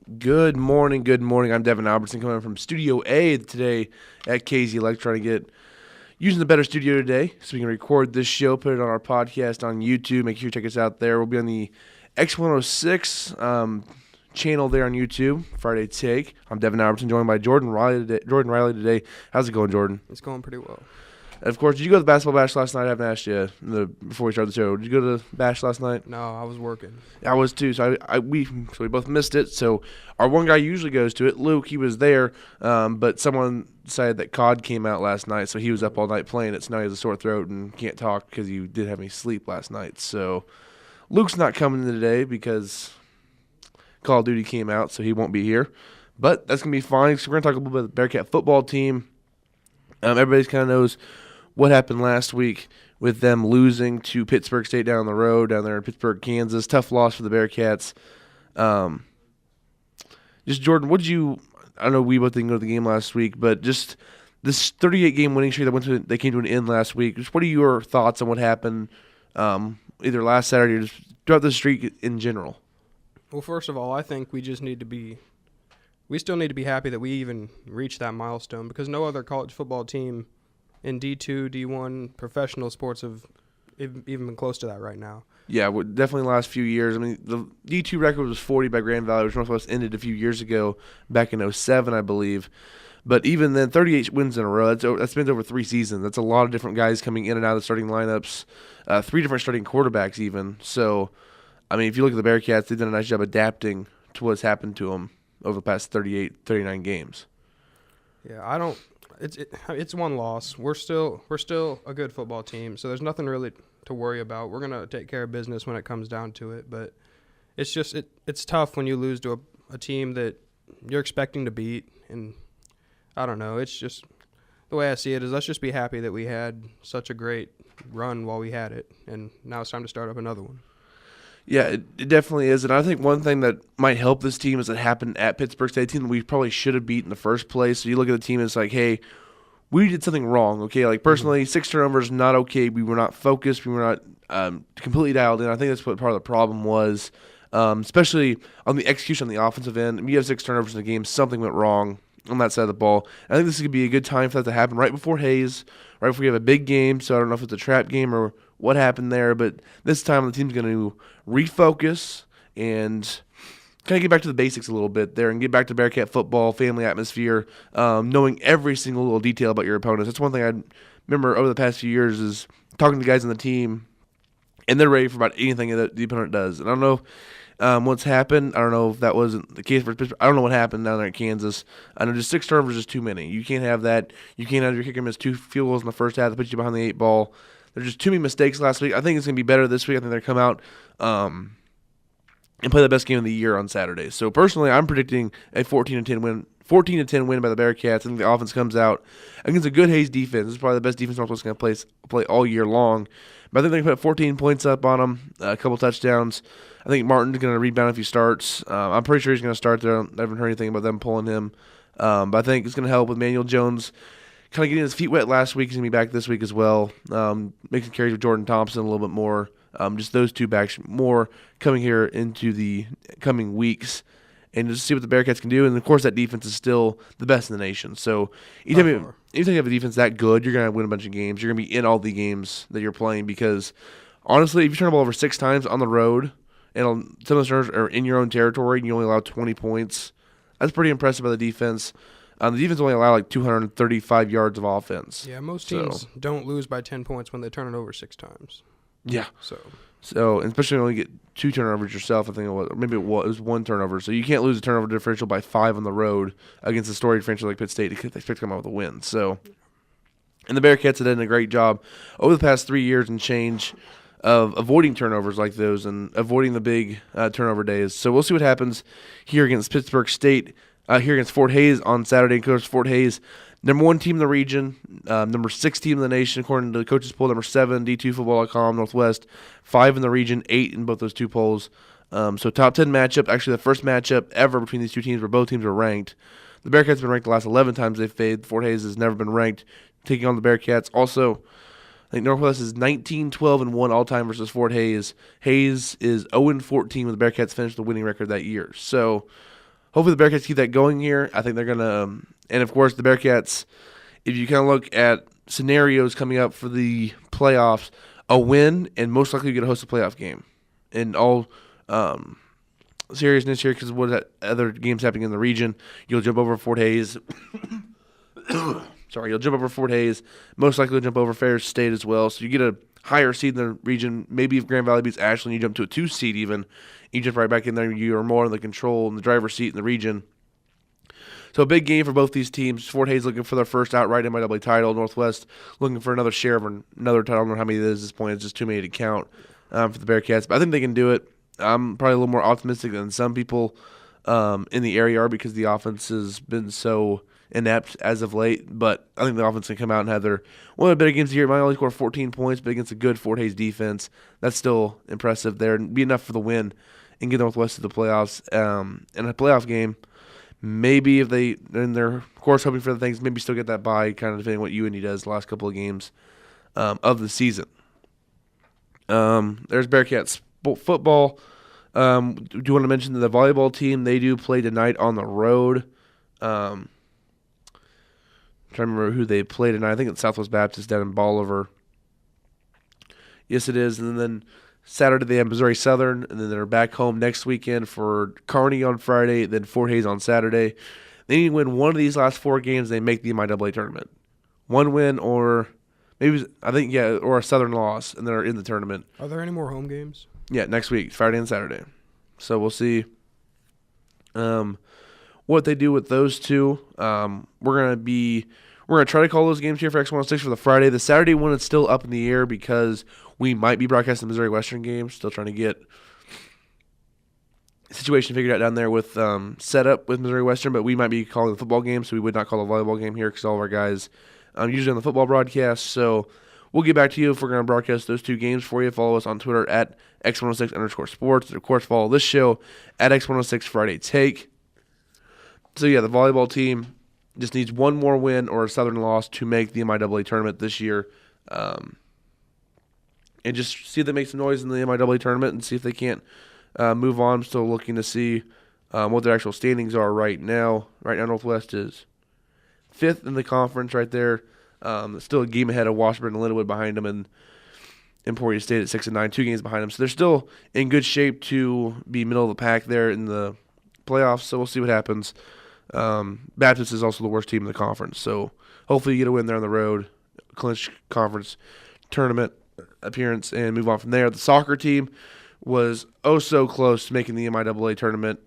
Good morning, good morning. I'm Devin Albertson coming from Studio A today at KZ Elect, trying to get using the better studio today so we can record this show, put it on our podcast on YouTube. Make sure you check us out there. We'll be on the X106 channel there on YouTube, Friday Take. I'm Devin Albertson, joined by Jordan Riley today. How's it going, Jordan? It's going pretty well. And of course, did you go to the basketball bash last night? I haven't asked you before we started the show. Did you go to the bash last night? No, I was working. I was too. So we both missed it. So our one guy usually goes to it, Luke. He was there, but someone decided that COD came out last night, so he was up all night playing it. So now he has a sore throat and can't talk because he didn't have any sleep last night. So Luke's not coming in today because Call of Duty came out, so he won't be here. But that's gonna be fine. So we're gonna talk a little bit about the Bearcat football team. Everybody kind of knows what happened last week with them losing to Pittsburgh State down the road, down there in Pittsburgh, Kansas. Tough loss for the Bearcats. Just, Jordan, I know we both didn't go to the game last week, but just this 38-game winning streak that came to an end last week, just what are your thoughts on what happened either last Saturday or just throughout the streak in general? Well, first of all, I think we still need to be happy that we even reached that milestone because no other college football team in D2, D1 professional sports have even been close to that right now. Yeah, definitely the last few years. I mean, the D2 record was 40 by Grand Valley, which Northwest ended a few years ago, back in 2007, I believe. But even then, 38 wins in a row, that's been over 3 seasons. That's a lot of different guys coming in and out of the starting lineups, 3 different starting quarterbacks even. So, I mean, if you look at the Bearcats, they've done a nice job adapting to what's happened to them over the past 39 games. Yeah, It's one loss. We're still a good football team, so there's nothing really to worry about. We're gonna take care of business when it comes down to it. But it's just it's tough when you lose to a team that you're expecting to beat, and I don't know. It's just the way I see it is let's just be happy that we had such a great run while we had it, and now it's time to start up another one. Yeah, it definitely is. And I think one thing that might help this team is it happened at Pittsburgh State, a team that we probably should have beat in the first place. So you look at the team and it's like, hey, we did something wrong, okay? Like, personally, 6 turnovers, not okay. We were not focused. We were not completely dialed in. I think that's what part of the problem was, especially on the execution on the offensive end. When you have 6 turnovers in the game, something went wrong on that side of the ball. I think this is going to be a good time for that to happen right before Hayes, right before we have a big game. So I don't know if it's a trap game or what happened there, but this time the team's going to refocus and kind of get back to the basics a little bit there and get back to Bearcat football, family atmosphere, knowing every single little detail about your opponents. That's one thing I remember over the past few years is talking to the guys on the team, and they're ready for about anything that the opponent does. And I don't know what's happened. I don't know if that wasn't the case for Pittsburgh. I don't know what happened down there in Kansas. I know just 6 turnovers is too many. You can't have that. You can't have your kicker miss 2 field goals in the first half that puts you behind the 8 ball. There's just too many mistakes last week. I think it's going to be better this week. I think they're come out and play the best game of the year on Saturday. So personally, I'm predicting a 14-10 win. 14-10 win by the Bearcats. I think the offense comes out against a good Hayes defense. This is probably the best defense Northwest going to play all year long. But I think they're going to put 14 points up on them, a couple touchdowns. I think Martin's going to rebound if he starts. I'm pretty sure he's going to start there. I haven't heard anything about them pulling him. But I think it's going to help with Manuel Jones kind of getting his feet wet last week. He's going to be back this week as well. Making carries with Jordan Thompson a little bit more. Just those 2 backs more coming here into the coming weeks and just see what the Bearcats can do. And, of course, that defense is still the best in the nation. So anytime you have a defense that good, you're going to win a bunch of games. You're going to be in all the games that you're playing because, honestly, if you turn the ball over 6 times on the road and some of those turnovers are in your own territory and you only allow 20 points, that's pretty impressive by the defense. The defense only allow like 235 yards of offense. Yeah, most teams don't lose by 10 points when they turn it over 6 times. Yeah. So especially when you get 2 turnovers yourself, I think it was 1 turnover. So you can't lose a turnover differential by 5 on the road against a storied franchise like Pitt State. They expect to come out with a win. So, and the Bearcats have done a great job over the past 3 years and change of avoiding turnovers like those and avoiding the big turnover days. So we'll see what happens here against Pittsburgh State, here against Fort Hays on Saturday. Of course, Fort Hays, number 1 team in the region, number 6 team in the nation, according to the coaches poll, number 7, D2Football.com, Northwest, 5 in the region, 8 in both those 2 polls. So top 10 matchup, actually the first matchup ever between these 2 teams where both teams are ranked. The Bearcats have been ranked the last 11 times they've played. Fort Hays has never been ranked, taking on the Bearcats. Also, I think Northwest is 19-12-1 all-time versus Fort Hays. Hays is 0-14 when the Bearcats finished the winning record that year. So hopefully the Bearcats keep that going here. I think they're going to and, of course, the Bearcats, if you kind of look at scenarios coming up for the playoffs, a win and most likely you get to host a playoff game. In all seriousness here, because what other games happening in the region, you'll jump over Fort Hays. Sorry, you'll jump over Fort Hays. Most likely you'll jump over Ferris State as well. So you get a higher seed in the region. Maybe if Grand Valley beats Ashland, you jump to a 2 seed even. You jump right back in there. You are more in the control and the driver's seat in the region. So a big game for both these teams. Fort Hays looking for their first outright MIAA title. Northwest looking for another share of another title. I don't know how many it is at this point. It's just too many to count for the Bearcats. But I think they can do it. I'm probably a little more optimistic than some people in the area are because the offense has been so inept as of late. But I think the offense can come out and have their one of the better games of the year. It might only score 14 points, but against a good Fort Hays defense, that's still impressive there and be enough for the win and get Northwest to the playoffs. In a playoff game, maybe if they're in their course hoping for the things, maybe still get that bye, kind of depending on what UND does the last couple of games of the season. There's Bearcats football. Do you want to mention the volleyball team? They do play tonight on the road. I'm trying to remember who they play tonight. I think it's Southwest Baptist down in Bolivar. Yes, it is. And then Saturday they have Missouri Southern, and then they're back home next weekend for Kearney on Friday, then Fort Hays on Saturday. They need to win one of these last 4 games. They make the MIAA tournament. One win or maybe, or a Southern loss, and they're in the tournament. Are there any more home games? Yeah, next week, Friday and Saturday. So we'll see what they do with those two. We're gonna try to call those games here for X106 for the Friday. The Saturday one is still up in the air because we might be broadcasting the Missouri Western game. Still trying to get the situation figured out down there with setup with Missouri Western, but we might be calling the football game, so we would not call a volleyball game here because all of our guys usually on the football broadcast. So we'll get back to you if we're going to broadcast those 2 games for you. Follow us on Twitter at X106_sports. And, of course, follow this show at X106 Friday Take. So, yeah, the volleyball team just needs one more win or a Southern loss to make the MIAA tournament this year. And just see if they make some noise in the MIAA tournament and see if they can't move on. I'm still looking to see what their actual standings are right now. Right now, Northwest is 5th in the conference right there. Still a game ahead of Washburn and Lindenwood behind them, and Emporia State at 6-9, 2 games behind them. So they're still in good shape to be middle of the pack there in the playoffs. So we'll see what happens. Baptist is also the worst team in the conference. So hopefully you get a win there on the road, clinch conference tournament appearance, and move on from there. The soccer team was so close to making the MIAA tournament.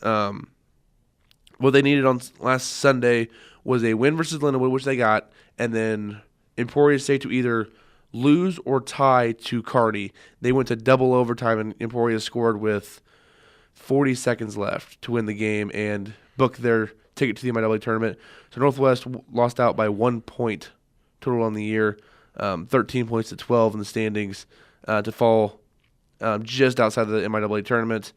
What they needed on last Sunday was a win versus Lindenwood, which they got, and then Emporia State to either lose or tie to Kearney. They went to double overtime, and Emporia scored with 40 seconds left to win the game and book their ticket to the MIAA tournament. So Northwest lost out by 1 point total on the year, 13 points to 12 in the standings to fall just outside of the MIAA tournament.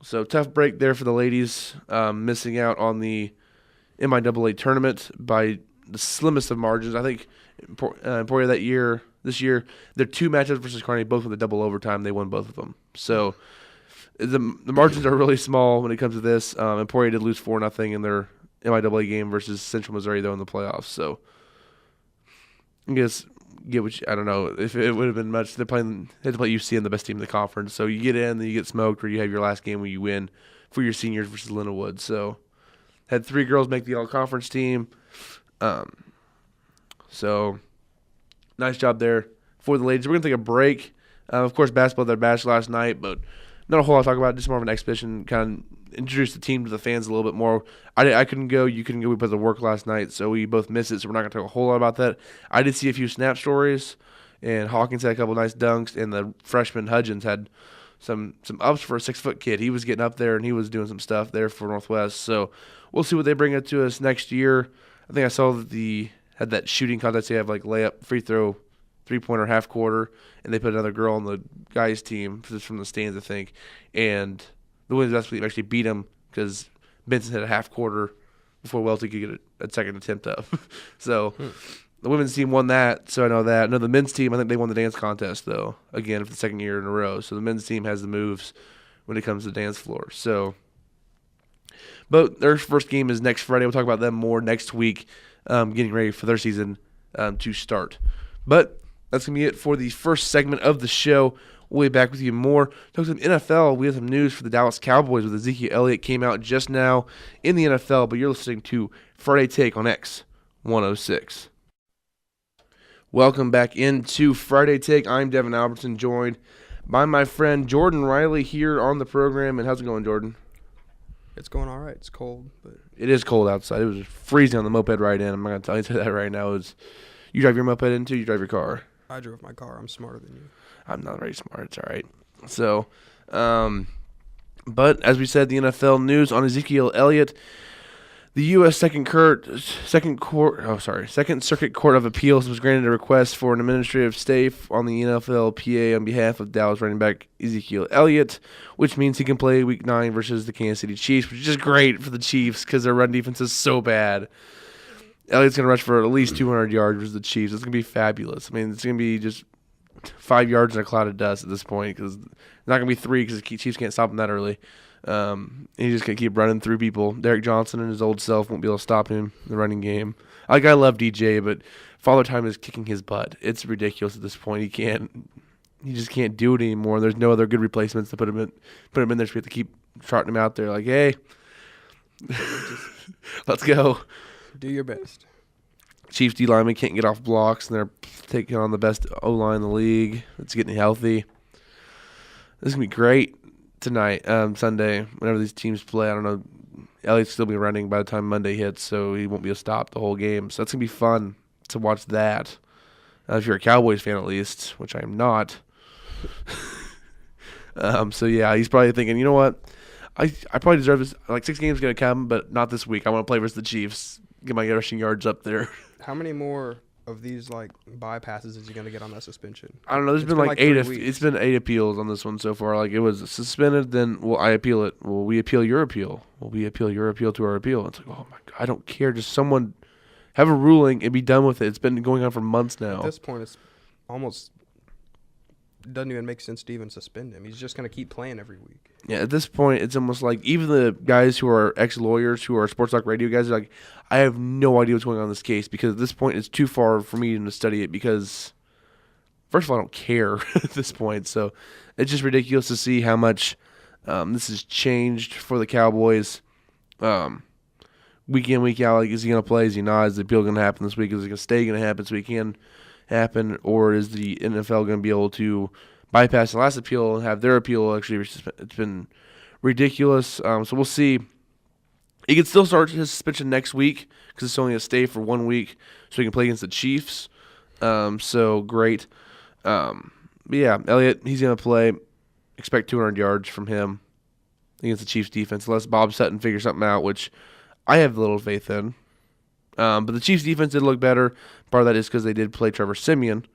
So tough break there for the ladies, missing out on the MIAA tournament by the slimmest of margins. I think Emporia this year, their 2 matchups versus Kearney, both with a double overtime, they won both of them. So the margins are really small when it comes to this. Emporia did lose 4-0 in their MIAA game versus Central Missouri, though, in the playoffs. So I guess I don't know if it would have been much. They had to play UCN, the best team in the conference. So you get in, then you get smoked, or you have your last game where you win for your seniors versus Lindenwood. So had 3 girls make the all-conference team. So nice job there for the ladies. We're going to take a break. Of course, basketball, their bash last night, but not a whole lot to talk about. Just more of an exhibition, kind of introduce the team to the fans a little bit more. I couldn't go. You couldn't go. We put the work last night, so we both missed it, so we're not going to talk a whole lot about that. I did see a few snap stories, and Hawkins had a couple nice dunks, and the freshman Hudgens had some ups for a 6-foot kid. He was getting up there, and he was doing some stuff there for Northwest. So we'll see what they bring up to us next year. I think I saw that had that shooting contest. They have like layup, free throw, 3-pointer, half quarter, and they put another girl on the guys' team just from the stands, I think. And the women's actually beat them because Benson hit a half quarter before Welty could get a second attempt up. So the women's team won that, so I know that. No, the men's team, I think they won the dance contest, though, again, for the second year in a row. So the men's team has the moves when it comes to the dance floor. So But their first game is next Friday. We'll talk about them more next week, getting ready for their season to start. But that's going to be it for the first segment of the show. We'll be back with you more. Talk some NFL. We have some news for the Dallas Cowboys with Ezekiel Elliott came out just now in the NFL, but you're listening to Friday Take on X106. Welcome back into Friday Take. I'm Devin Albertson, joined by my friend Jordan Riley here on the program. And how's it going, Jordan? It's going all right. It's cold, but It is cold outside. It was freezing on the moped ride in. I'm not going to tell you that right now. You drive your moped in too? You drive your car? I drove my car. I'm smarter than you. I'm not very smart. It's all right. So, but as we said, the NFL news on Ezekiel Elliott, the U.S. Second Circuit Court of Appeals was granted a request for an administrative stay on the NFLPA on behalf of Dallas running back Ezekiel Elliott, which means he can play Week 9 versus the Kansas City Chiefs, which is just great for the Chiefs because their run defense is so bad. Elliott's going to rush for at least 200 yards versus the Chiefs. It's going to be fabulous. I mean, it's going to be just 5 yards in a cloud of dust at this point because it's not going to be 3 because the Chiefs can't stop him that early. He's just going to keep running through people. Derek Johnson and his old self won't be able to stop him in the running game. I love DJ, but Father Time is kicking his butt. It's ridiculous at this point. He just can't do it anymore. There's no other good replacements to put him in there. So we have to keep trotting him out there like, hey, let's go. Do your best. Chiefs D linemen can't get off blocks, and they're taking on the best O-line in the league. It's getting healthy. This is going to be great tonight, Sunday, whenever these teams play. I don't know. Elliott's still be running by the time Monday hits, so he won't be able to stop the whole game. So that's going to be fun to watch that. If you're a Cowboys fan, at least, which I am not. So, yeah, he's probably thinking, you know what? I probably deserve this. Like, 6 games going to come, but not this week. I want to play versus the Chiefs. Get my rushing yards up there. How many more of these bypasses is he going to get on that suspension? I don't know. There's been like 8. It's been 8 appeals on this one so far. Like, it was suspended, then I appeal it. Well, we appeal your appeal. Well, we appeal your appeal to our appeal. It's like, oh my God, I don't care. Just someone have a ruling and be done with it. It's been going on for months now. At this point, it's almost doesn't even make sense to even suspend him. He's just going to keep playing every week. Yeah, at this point, it's almost like even the guys who are ex-lawyers, who are sports talk radio guys, are like, I have no idea what's going on in this case because at this point, it's too far for me to study it because, first of all, I don't care at this point. So it's just ridiculous to see how much this has changed for the Cowboys. Week in, week out, like, is he going to play? Is he not? Is the appeal going to happen this week? Is it going to stay going to happen so he can happen? Or is the NFL going to be able to bypass the last appeal and have their appeal actually? It's been ridiculous. So we'll see. He can still start his suspension next week because it's only a stay for 1 week so he can play against the Chiefs. So great. But yeah, Elliott, he's going to play. Expect 200 yards from him against the Chiefs defense unless Bob Sutton figures something out, which I have little faith in. But the Chiefs defense did look better. Part of that is because they did play Trevor Siemian,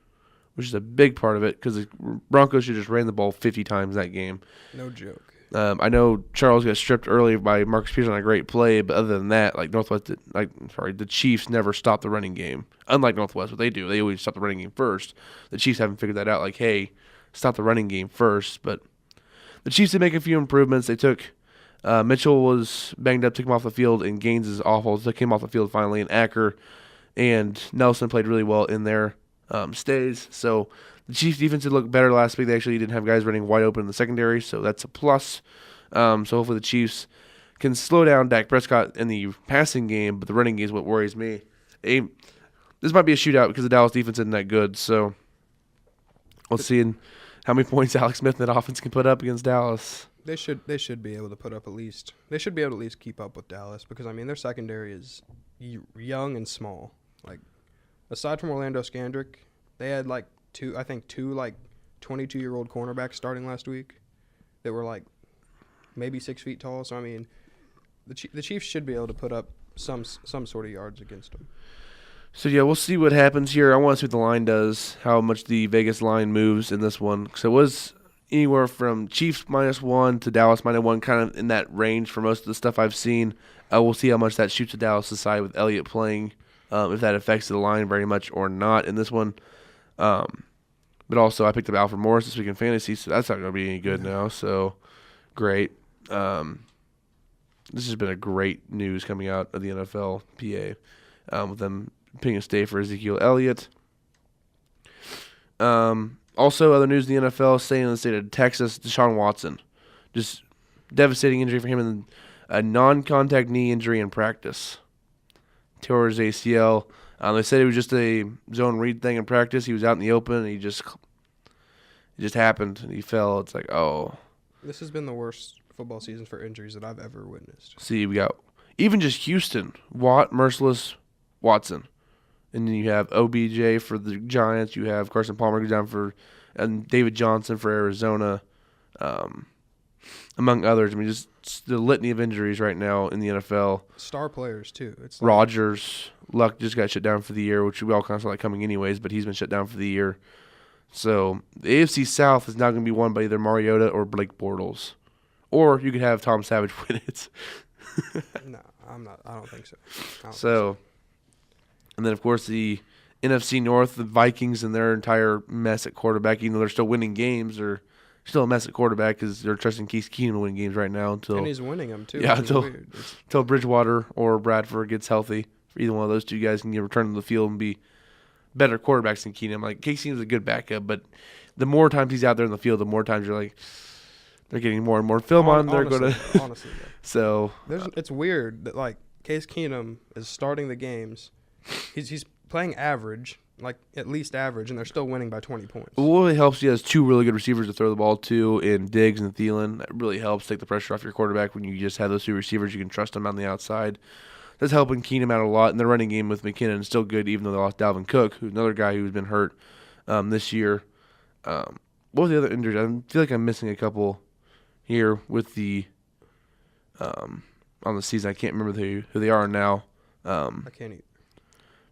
which is a big part of it because the Broncos should just ran the ball 50 times that game. No joke. I know Charles got stripped early by Marcus Peters on a great play, but other than that, the Chiefs never stopped the running game. Unlike Northwest, what they do, they always stop the running game first. The Chiefs haven't figured that out. Like, hey, stop the running game first. But the Chiefs did make a few improvements. They took Mitchell was banged up, took him off the field, and Gaines is awful. Took him off the field finally, and Acker and Nelson played really well in their stays. So the Chiefs defense did look better last week. They actually didn't have guys running wide open in the secondary, so that's a plus. So hopefully the Chiefs can slow down Dak Prescott in the passing game, but the running game is what worries me. This might be a shootout because the Dallas defense isn't that good, so we'll see how many points Alex Smith and that offense can put up against Dallas. They should be able to put up at least. They should be able to at least keep up with Dallas because I mean their secondary is young and small. Like aside from Orlando Scandrick, they had two 22-year-old cornerbacks starting last week that were maybe 6 feet tall. So I mean, the Chiefs should be able to put up some sort of yards against them. So yeah, we'll see what happens here. I want to see what the line does, how much the Vegas line moves in this one. So it was anywhere from Chiefs -1 to Dallas -1, kind of in that range for most of the stuff I've seen. We'll see how much that shoots to Dallas' side with Elliott playing, if that affects the line very much or not in this one. But also, I picked up Alfred Morris this week in fantasy, so that's not going to be any good now. So great. this has been a great news coming out of the NFLPA with them picking a stay for Ezekiel Elliott. Also, other news in the NFL, staying in the state of Texas, Deshaun Watson. Just devastating injury for him and a non-contact knee injury in practice. Tore his ACL. They said it was just a zone read thing in practice. He was out in the open, and it just happened. And he fell. It's like, oh. This has been the worst football season for injuries that I've ever witnessed. See, we got even just Houston, Watt, Merciless, Watson. And then you have OBJ for the Giants. You have Carson Palmer goes down and David Johnson for Arizona, among others. I mean, just the litany of injuries right now in the NFL. Star players, too. It's Rodgers, Luck just got shut down for the year, which we all kind of saw like coming anyways, but he's been shut down for the year. So the AFC South is now going to be won by either Mariota or Blake Bortles. Or you could have Tom Savage win it. No, I'm not. I don't think so. So, and then, of course, the NFC North, the Vikings and their entire mess at quarterback, even though they're still winning games, they're still a mess at quarterback because they're trusting Case Keenum to win games right now. And he's winning them, too. Yeah, until Bridgewater or Bradford gets healthy. Either one of those two guys can return to the field and be better quarterbacks than Keenum. Like, Case Keenum's a good backup, but the more times he's out there in the field, the more times you're like, they're getting more and more film on. They're going to. Honestly, yeah. So it's weird that like Case Keenum is starting the games. He's playing average, like at least average, and they're still winning by 20 points. Well, it helps. He has two really good receivers to throw the ball to in Diggs and Thielen. That really helps take the pressure off your quarterback when you just have those two receivers. You can trust them on the outside. That's helping Keenum out a lot. And the running game with McKinnon is still good, even though they lost Dalvin Cook, who's another guy who's been hurt this year. What was the other injuries? I feel like I'm missing a couple here with the on the season. I can't remember who they are now. I can't either.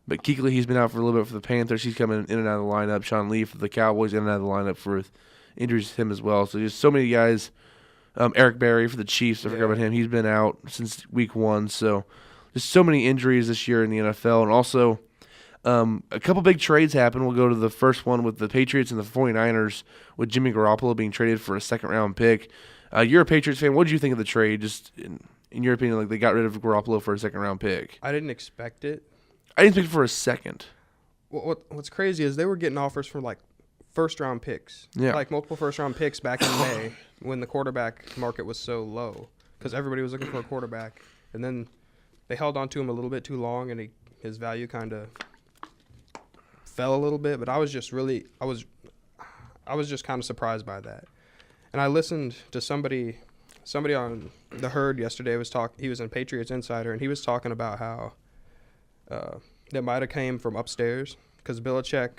But Kuechly, he's been out for a little bit for the Panthers. He's coming in and out of the lineup. Sean Lee for the Cowboys, in and out of the lineup for injuries to him as well. So just so many guys. Eric Berry for the Chiefs, I forgot about him. He's been out since week 1. So just so many injuries this year in the NFL. And also a couple big trades happened. We'll go to the first one with the Patriots and the 49ers with Jimmy Garoppolo being traded for a second-round pick. You're a Patriots fan. What did you think of the trade? Just in your opinion, like they got rid of Garoppolo for a second-round pick. I didn't expect it. I didn't pick it for a second. What's crazy is they were getting offers for like first-round picks. Yeah. Like multiple first-round picks back in May when the quarterback market was so low because everybody was looking for a quarterback. And then they held on to him a little bit too long and his value kind of fell a little bit. But I was just kind of surprised by that. And I listened to somebody on The Herd yesterday he was in Patriots Insider, and he was talking about how that might have came from upstairs because Belichick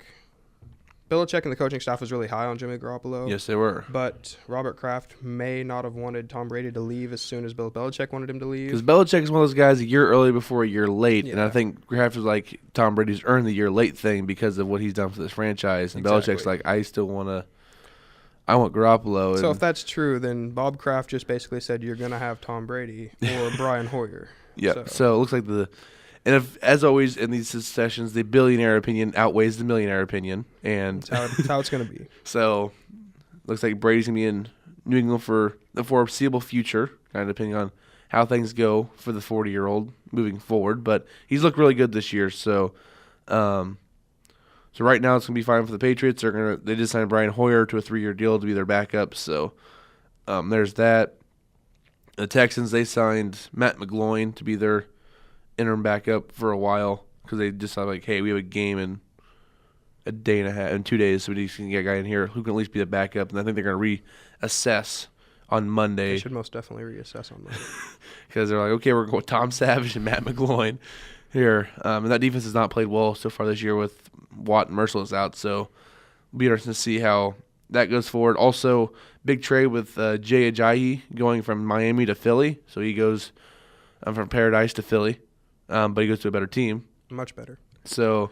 and the coaching staff was really high on Jimmy Garoppolo. Yes, they were. But Robert Kraft may not have wanted Tom Brady to leave as soon as Bill Belichick wanted him to leave. Because Belichick is one of those guys a year early before a year late. Yeah. And I think Kraft was like, Tom Brady's earned the year late thing because of what he's done for this franchise. And Exactly. Belichick's like, I want Garoppolo. So if that's true, then Bob Kraft just basically said you're going to have Tom Brady or Brian Hoyer. Yeah. So it looks like and if, as always in these sessions, the billionaire opinion outweighs the millionaire opinion. And that's how it's going to be. So looks like Brady's going to be in New England for the foreseeable future, kind of depending on how things go for the 40-year-old moving forward. But he's looked really good this year. So so right now it's going to be fine for the Patriots. They just signed Brian Hoyer to a 3-year deal to be their backup. So there's that. The Texans, they signed Matt McGloin to be their interim backup for a while because they just thought like, hey, we have a game in a day and a half, in 2 days, so we need to get a guy in here who can at least be the backup. And I think they're going to reassess on Monday. They should most definitely reassess on Monday. Because they're like, okay, we're going with Tom Savage and Matt McGloin here. And that defense has not played well so far this year with Watt and Merciless out. So it'll be interesting to see how that goes forward. Also, big trade with Jay Ajayi going from Miami to Philly. So he goes from Paradise to Philly, but he goes to a better team. Much better. So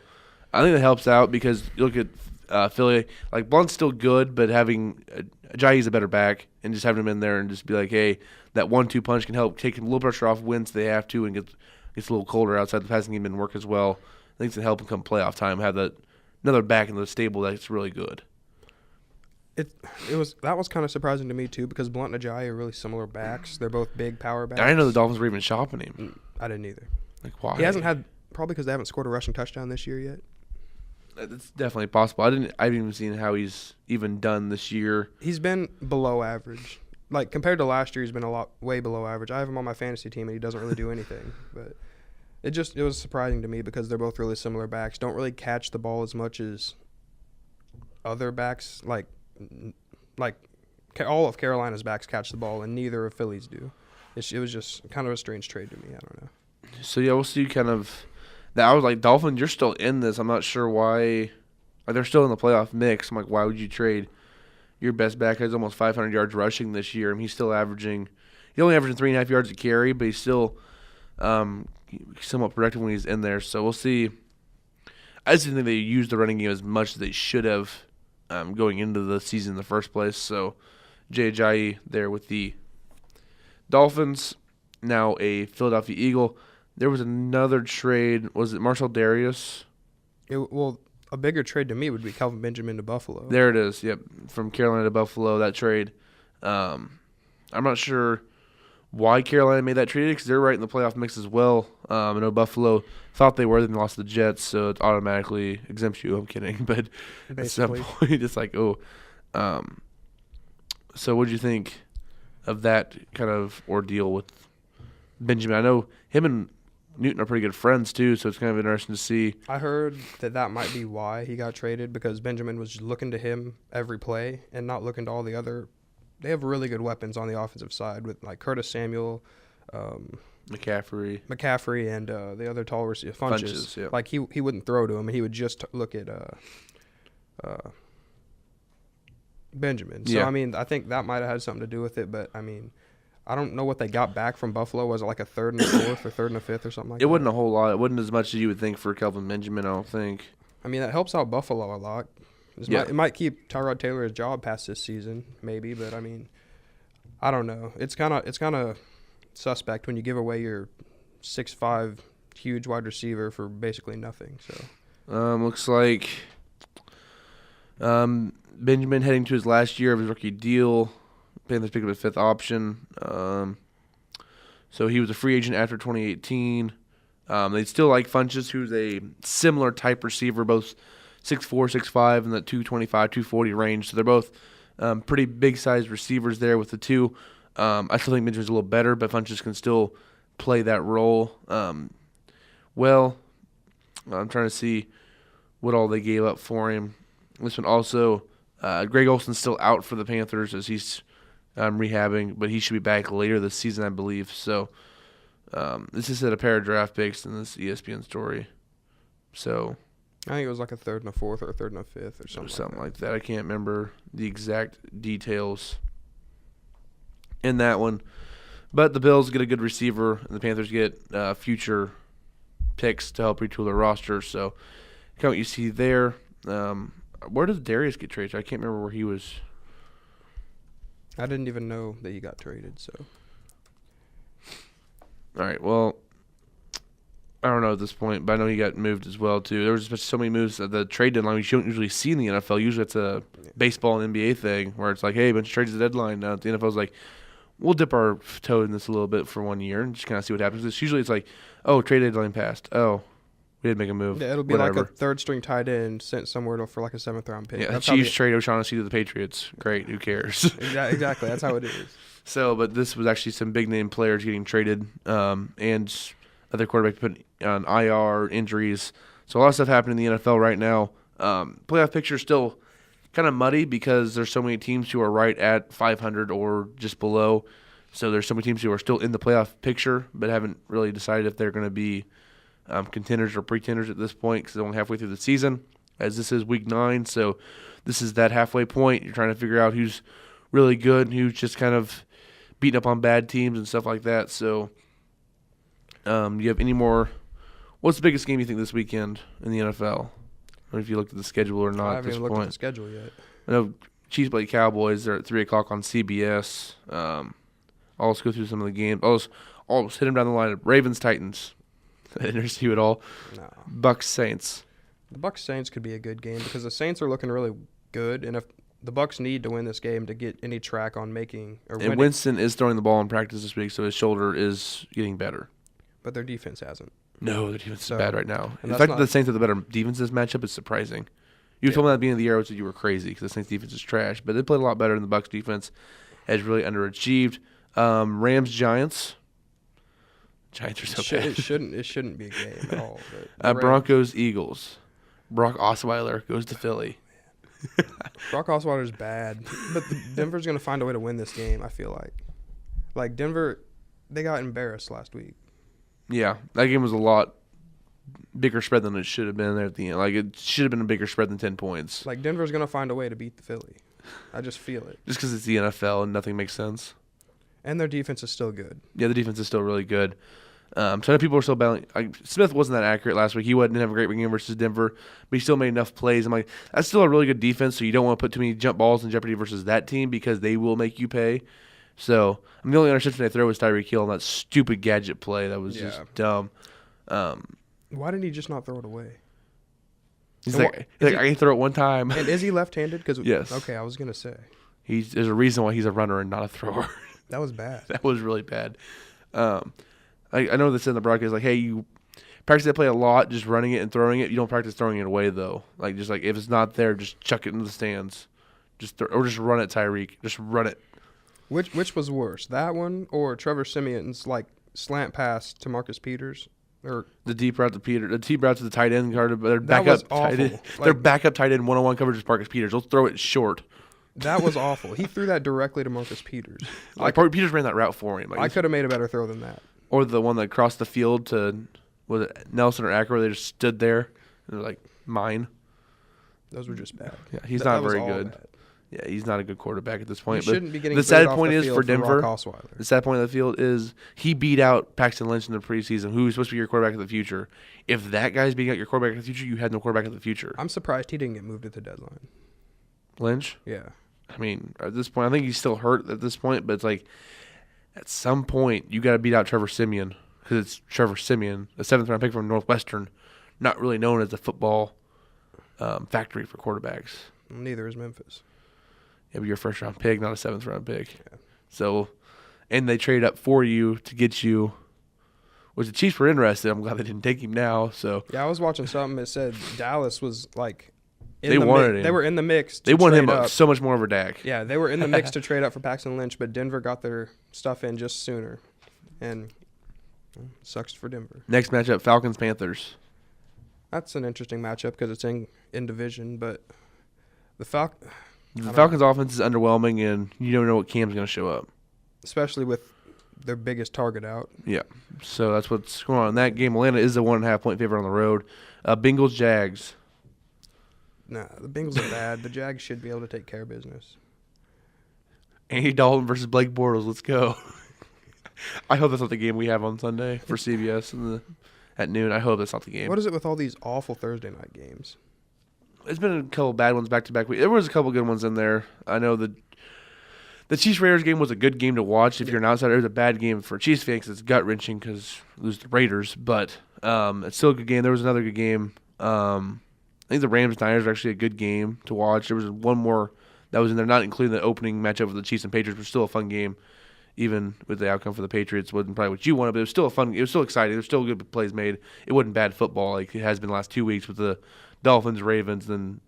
I think that helps out because you look at Philly, like Blunt's still good, but having Ajayi's a better back and just having him in there and just be like, hey, that 1-2 punch can help take a little pressure off wins they have to and gets a little colder outside the passing game and work as well. I think it's going to help him come playoff time, have that another back in the stable that's really good. That was kind of surprising to me too because Blunt and Ajayi are really similar backs. They're both big power backs. I didn't know the Dolphins were even shopping him. I didn't either. Like, why? He hasn't had probably because they haven't scored a rushing touchdown this year yet. That's definitely possible. I haven't even seen how he's even done this year. He's been below average. Like compared to last year, he's been way below average. I have him on my fantasy team and he doesn't really do anything. But it was surprising to me because they're both really similar backs. Don't really catch the ball as much as other backs like all of Carolina's backs catch the ball, and neither of Philly's do. It was just kind of a strange trade to me. I don't know. So, yeah, we'll see kind of – I was like, Dolphins, you're still in this. I'm not sure why – they're still in the playoff mix. I'm like, why would you trade your best back? Has almost 500 yards rushing this year, and he's still averaging – he's only averaging 3.5 yards a carry, but he's still somewhat productive when he's in there. So, we'll see. I just didn't think they used the running game as much as they should have going into the season in the first place. So, Jay Ajayi there with the Dolphins, now a Philadelphia Eagle. There was another trade. Was it Marcel Darius? A bigger trade to me would be Kelvin Benjamin to Buffalo. There it is. Yep, from Carolina to Buffalo, that trade. I'm not sure why Carolina made that trade because they're right in the playoff mix as well. I know Buffalo thought they were, then lost to the Jets, so it automatically exempts you. I'm kidding, but Basically. At some point, it's like, oh. So what did you think of that kind of ordeal with Benjamin? I know him and Newton are pretty good friends too, so it's kind of interesting to see. I heard that might be why he got traded because Benjamin was looking to him every play and not looking to all the other. They have really good weapons on the offensive side with like Curtis Samuel, McCaffrey, and the other tall receiver Funches. Yeah. Like he wouldn't throw to him, and he would just look at Benjamin. So, yeah. I mean, I think that might have had something to do with it, but, I mean, I don't know what they got back from Buffalo. Was it like a third and a fourth or third and a fifth or something like that? It wasn't a whole lot. It wasn't as much as you would think for Kelvin Benjamin, I don't think. I mean, that helps out Buffalo a lot. It might keep Tyrod Taylor's job past this season, maybe, but, I mean, I don't know. It's kind of suspect when you give away your 6'5", huge wide receiver for basically nothing. So looks like Benjamin heading to his last year of his rookie deal. Panthers pick up a fifth option. So he was a free agent after 2018. They still like Funches, who's a similar type receiver, both 6'4", 6'5", in the 225, 240 range. So they're both pretty big-sized receivers there with the two. I still think Benjamin's a little better, but Funches can still play that role well. I'm trying to see what all they gave up for him. This one also, Greg Olson's still out for the Panthers as he's rehabbing, but he should be back later this season, I believe. So this is at a pair of draft picks in this ESPN story. So I think it was like a third and a fourth or a third and a fifth or something like that. I can't remember the exact details in that one. But the Bills get a good receiver, and the Panthers get future picks to help retool their roster. So kind of what you see there. Where does Darius get traded? I can't remember where he was. I didn't even know that he got traded. So, all right. Well, I don't know at this point, but I know he got moved as well too. There was just so many moves at the trade deadline you don't usually see in the NFL. Usually it's a baseball and NBA thing where it's like, hey, a bunch of trades at the deadline. Now the NFL's like, we'll dip our toe in this a little bit for 1 year and just kind of see what happens. It's like, oh, trade deadline passed. Oh, we didn't make a move. Yeah, it'll be like a third-string tight end sent somewhere for like a seventh-round pick. Yeah, the Chiefs trade O'Shaughnessy to the Patriots. Great, who cares? Exactly, that's how it is. So, but this was actually some big-name players getting traded and other quarterback put on IR, injuries. So a lot of stuff happening in the NFL right now. Playoff picture is still kind of muddy because there's so many teams who are right at 500 or just below. So there's so many teams who are still in the playoff picture but haven't really decided if they're going to be contenders or pretenders at this point because they're only halfway through the season, as this is week 9. So this is that halfway point. You're trying to figure out who's really good and who's just kind of beating up on bad teams and stuff like that. So do you have any more? What's the biggest game you think this weekend in the NFL? Or if you looked at the schedule or not I at this haven't even point. looked at the schedule yet. I know Chiefs play Cowboys. They're at 3 o'clock on CBS. I'll just go through some of the games. I'll just hit them down the line. Ravens, Titans. That interests you at all? No. Bucks, Saints. The Bucks Saints could be a good game because the Saints are looking really good, and if the Bucs need to win this game to get any track on making or winning. And Winston is throwing the ball in practice this week, so his shoulder is getting better. But their defense hasn't. No, their defense is bad right now. and The that's fact not- that the Saints have the better defense in this matchup is surprising. You told me at the beginning of the year you were crazy because the Saints defense is trash, but they played a lot better than the Bucs defense has really underachieved. Rams Giants. Giants are so bad. It shouldn't be a game at all. But the Rams- Broncos Eagles. Brock Osweiler goes to Philly. Brock Osweiler's bad, but Denver's going to find a way to win this game, I feel like. Like, Denver, they got embarrassed last week. Yeah, that game was a lot bigger spread than it should have been there at the end. Like, it should have been a bigger spread than 10 points. Like, Denver's going to find a way to beat the Philly. I just feel it. Just because it's the NFL and nothing makes sense. And their defense is still good. Yeah, the defense is still really good. Ton of people are still battling. Smith wasn't that accurate last week. He didn't have a great game versus Denver, but he still made enough plays. I'm like, that's still a really good defense, so you don't want to put too many jump balls in jeopardy versus that team because they will make you pay. So, the only interception they throw was Tyreek Hill on that stupid gadget play. That was just dumb. Why didn't he just not throw it away? He's And like, I can throw it one time. And is he left-handed? Cause, Yes. Okay, I was going to say. There's a reason why he's a runner and not a thrower. That was bad. That was really bad. I know they said in the broadcast, like, hey, you practice that play a lot, just running it and throwing it. You don't practice throwing it away, though. Like, just like, if it's not there, just chuck it into the stands. Or just run it, Tyreek. Just run it. Which was worse, that one or Trevor Simeon's, like, slant pass to Marcus Peters? Or The deep route to Peter, the deep route to the tight end guard, but their That was backup tight end, awful. their Like- backup tight end one-on-one coverage is Marcus Peters. They'll throw it short. that was awful. He threw that directly to Marcus Peters. Like, Peters ran that route for him. Like, I could have made a better throw than that. or the one that crossed the field to, was it Nelson or Acker, where they just stood there and they're like, mine. Those were just bad. Yeah, he's That not was very all good. bad. Yeah, he's not a good quarterback at this He point. But shouldn't be getting the booted sad off point the is field for from Denver, Brock Osweiler. the sad point of the field is he beat out Paxton Lynch in the preseason, who's supposed to be your quarterback of the future. If that guy's beating out your quarterback of the future, you had no quarterback of the future. I'm surprised he didn't get moved at the deadline. Lynch? Yeah. I mean, at this point, I think he's still hurt at this point, but it's like, at some point, you got to beat out Trevor Simeon, because it's Trevor Simeon, a 7th-round pick from Northwestern, not really known as a football factory for quarterbacks. Neither is Memphis. Yeah, but you're a 1st-round pick, not a 7th-round pick. Yeah. So, and they traded up for you to get you, which the Chiefs were interested. I'm glad they didn't take him now. So Yeah, I was watching something that said Dallas was, like, They wanted him. They were in the mix. they want him trade up. so much more over Dak. Yeah, they were in the mix to trade up for Paxton Lynch, but Denver got their stuff in just sooner. And sucks for Denver. Next matchup, Falcons-Panthers. That's an interesting matchup because it's in division, but the The Falcons' offense is underwhelming, and you don't know what Cam's going to show up. especially with their biggest target out. Yeah, so that's what's going on in that game. Atlanta is a 1.5-point favorite on the road. Bengals-Jags. Nah, the Bengals are bad. The Jags should be able to take care of business. Andy Dalton versus Blake Bortles. Let's go. I hope that's not the game we have on Sunday for CBS at noon. I hope that's not the game. What is it with all these awful Thursday night games? It's been a couple bad ones back-to-back weeks. There was a couple good ones in there. I know the Chiefs-Raiders game was a good game to watch. If you're an outsider, it was a bad game for Chiefs fans because it's gut-wrenching because lose the Raiders. But it's still a good game. There was another good game. I think the Rams-Niners were actually a good game to watch. There was one more that was in there, not including the opening matchup with the Chiefs and Patriots, but still a fun game. Even with the outcome for the Patriots, wasn't probably what you wanted, but it was still a fun. It was still exciting. There were still good plays made. It wasn't bad football like it has been the last 2 weeks with the Dolphins, Ravens, then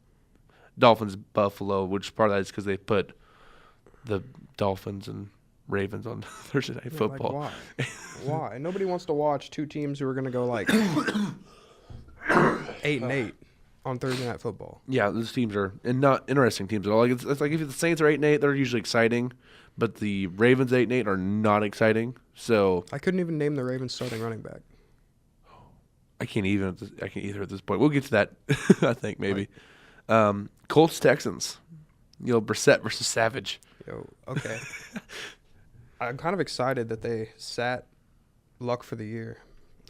Dolphins, Buffalo. Which part of that is because they put the Dolphins and Ravens on Thursday Night Football. Like, why? Why? Nobody wants to watch two teams who are going to go like 8-8 on Thursday Night Football. Yeah, those teams are and not interesting teams at all. Like it's like if the Saints are 8-8, they're usually exciting, but the Ravens 8-8 are not exciting. So I couldn't even name the Ravens starting running back. I can't either at this point. We'll get to that. I think maybe. Colts Texans. Brissett versus Savage. Okay. I'm kind of excited that they sat Luck for the year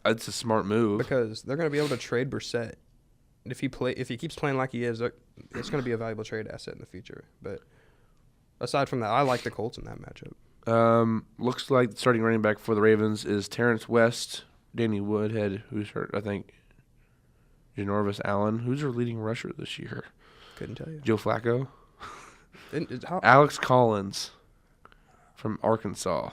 It's a smart move. because they're going to be able to trade Brissett. If he keeps playing like he is, it's going to be a valuable trade asset in the future. But aside from that, I like the Colts in that matchup. Looks like the starting running back for the Ravens is Terrence West, Danny Woodhead, who's hurt, I think, Janoris Allen. Who's their leading rusher this year? Couldn't tell you. Joe Flacco. Alex Collins from Arkansas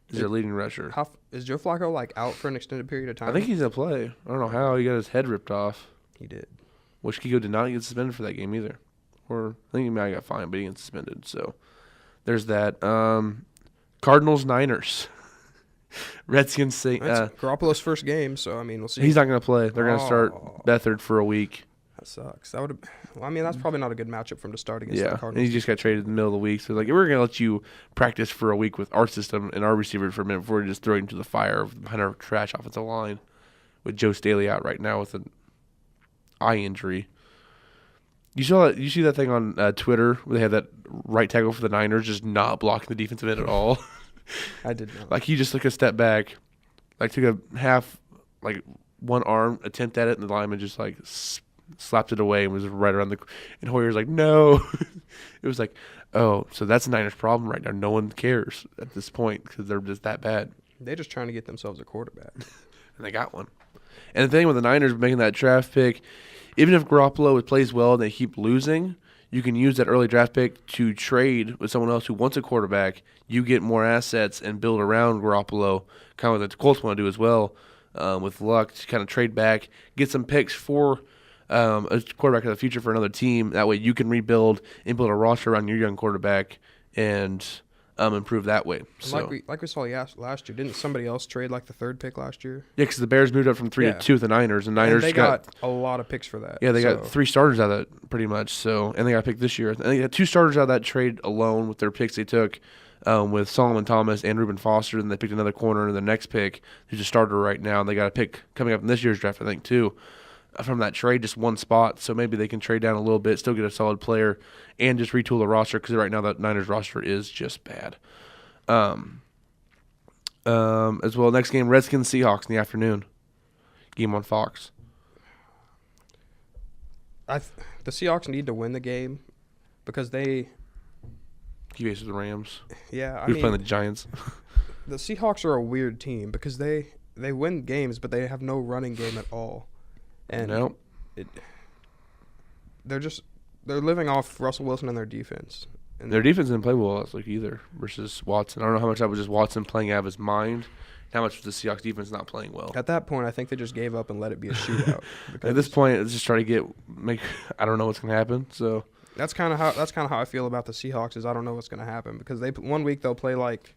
is their leading rusher. Is Joe Flacco like out for an extended period of time? I think he's going to play. I don't know how. He got his head ripped off. He did. Which Kiko did not get suspended for that game either. Or I think he might have got fined, but he didn't get suspended. So there's that. Cardinals, Niners. Redskins say Garoppolo's first game, so I mean we'll see. He's not going to play. They're going to start Beathard for a week. That sucks. That would. Well, I mean that's probably not a good matchup for him to start against the Cardinals. And he just got traded in the middle of the week. So like we're going to let you practice for a week with our system and our receivers for a minute before we just throw you into the fire behind our trash offensive line with Joe Staley out right now with an eye injury. You see that thing on Twitter where they had that right tackle for the Niners just not blocking the defensive end at all? I did not. Like he just took a step back, like took a half, like one arm attempt at it, and the lineman just like slapped it away and was right around and Hoyer's like, no. It was like, oh, so that's the Niners' problem right now. No one cares at this point because they're just that bad. They're just trying to get themselves a quarterback. And they got one. And the thing with the Niners making that draft pick, even if Garoppolo plays well and they keep losing, you can use that early draft pick to trade with someone else who wants a quarterback. You get more assets and build around Garoppolo, kind of what the Colts want to do as well, with luck to kind of trade back, get some picks for a quarterback of the future for another team. That way you can rebuild and build a roster around your young quarterback and improve that way. So. Like we saw last year, didn't somebody else trade like the third pick last year? Yeah, because the Bears moved up from 3 to 2 with the Niners, and Niners they got a lot of picks for that. Yeah, they got 3 starters out of that pretty much. So, and they got picked this year. And they got 2 starters out of that trade alone with their picks they took with Solomon Thomas and Reuben Foster. And they picked another corner in the next pick, who's a starter right now. And they got a pick coming up in this year's draft, I think, too. From that trade, just one spot, so maybe they can trade down a little bit, still get a solid player, and just retool the roster because right now that Niners roster is just bad. As well, next game, Redskins Seahawks in the afternoon. Game on Fox. The Seahawks need to win the game because they. He faces the Rams. Yeah, Who's playing the Giants? The Seahawks are a weird team because they win games, but they have no running game at all, and they're living off Russell Wilson and their defense. And their defense didn't play well last week either versus Watson. I don't know how much that was just Watson playing out of his mind. How much was the Seahawks defense not playing well? At that point, I think they just gave up and let it be a shootout. At this point, it's just trying to I don't know what's going to happen. So that's kind of how I feel about the Seahawks. Is I don't know what's going to happen because one week they'll play like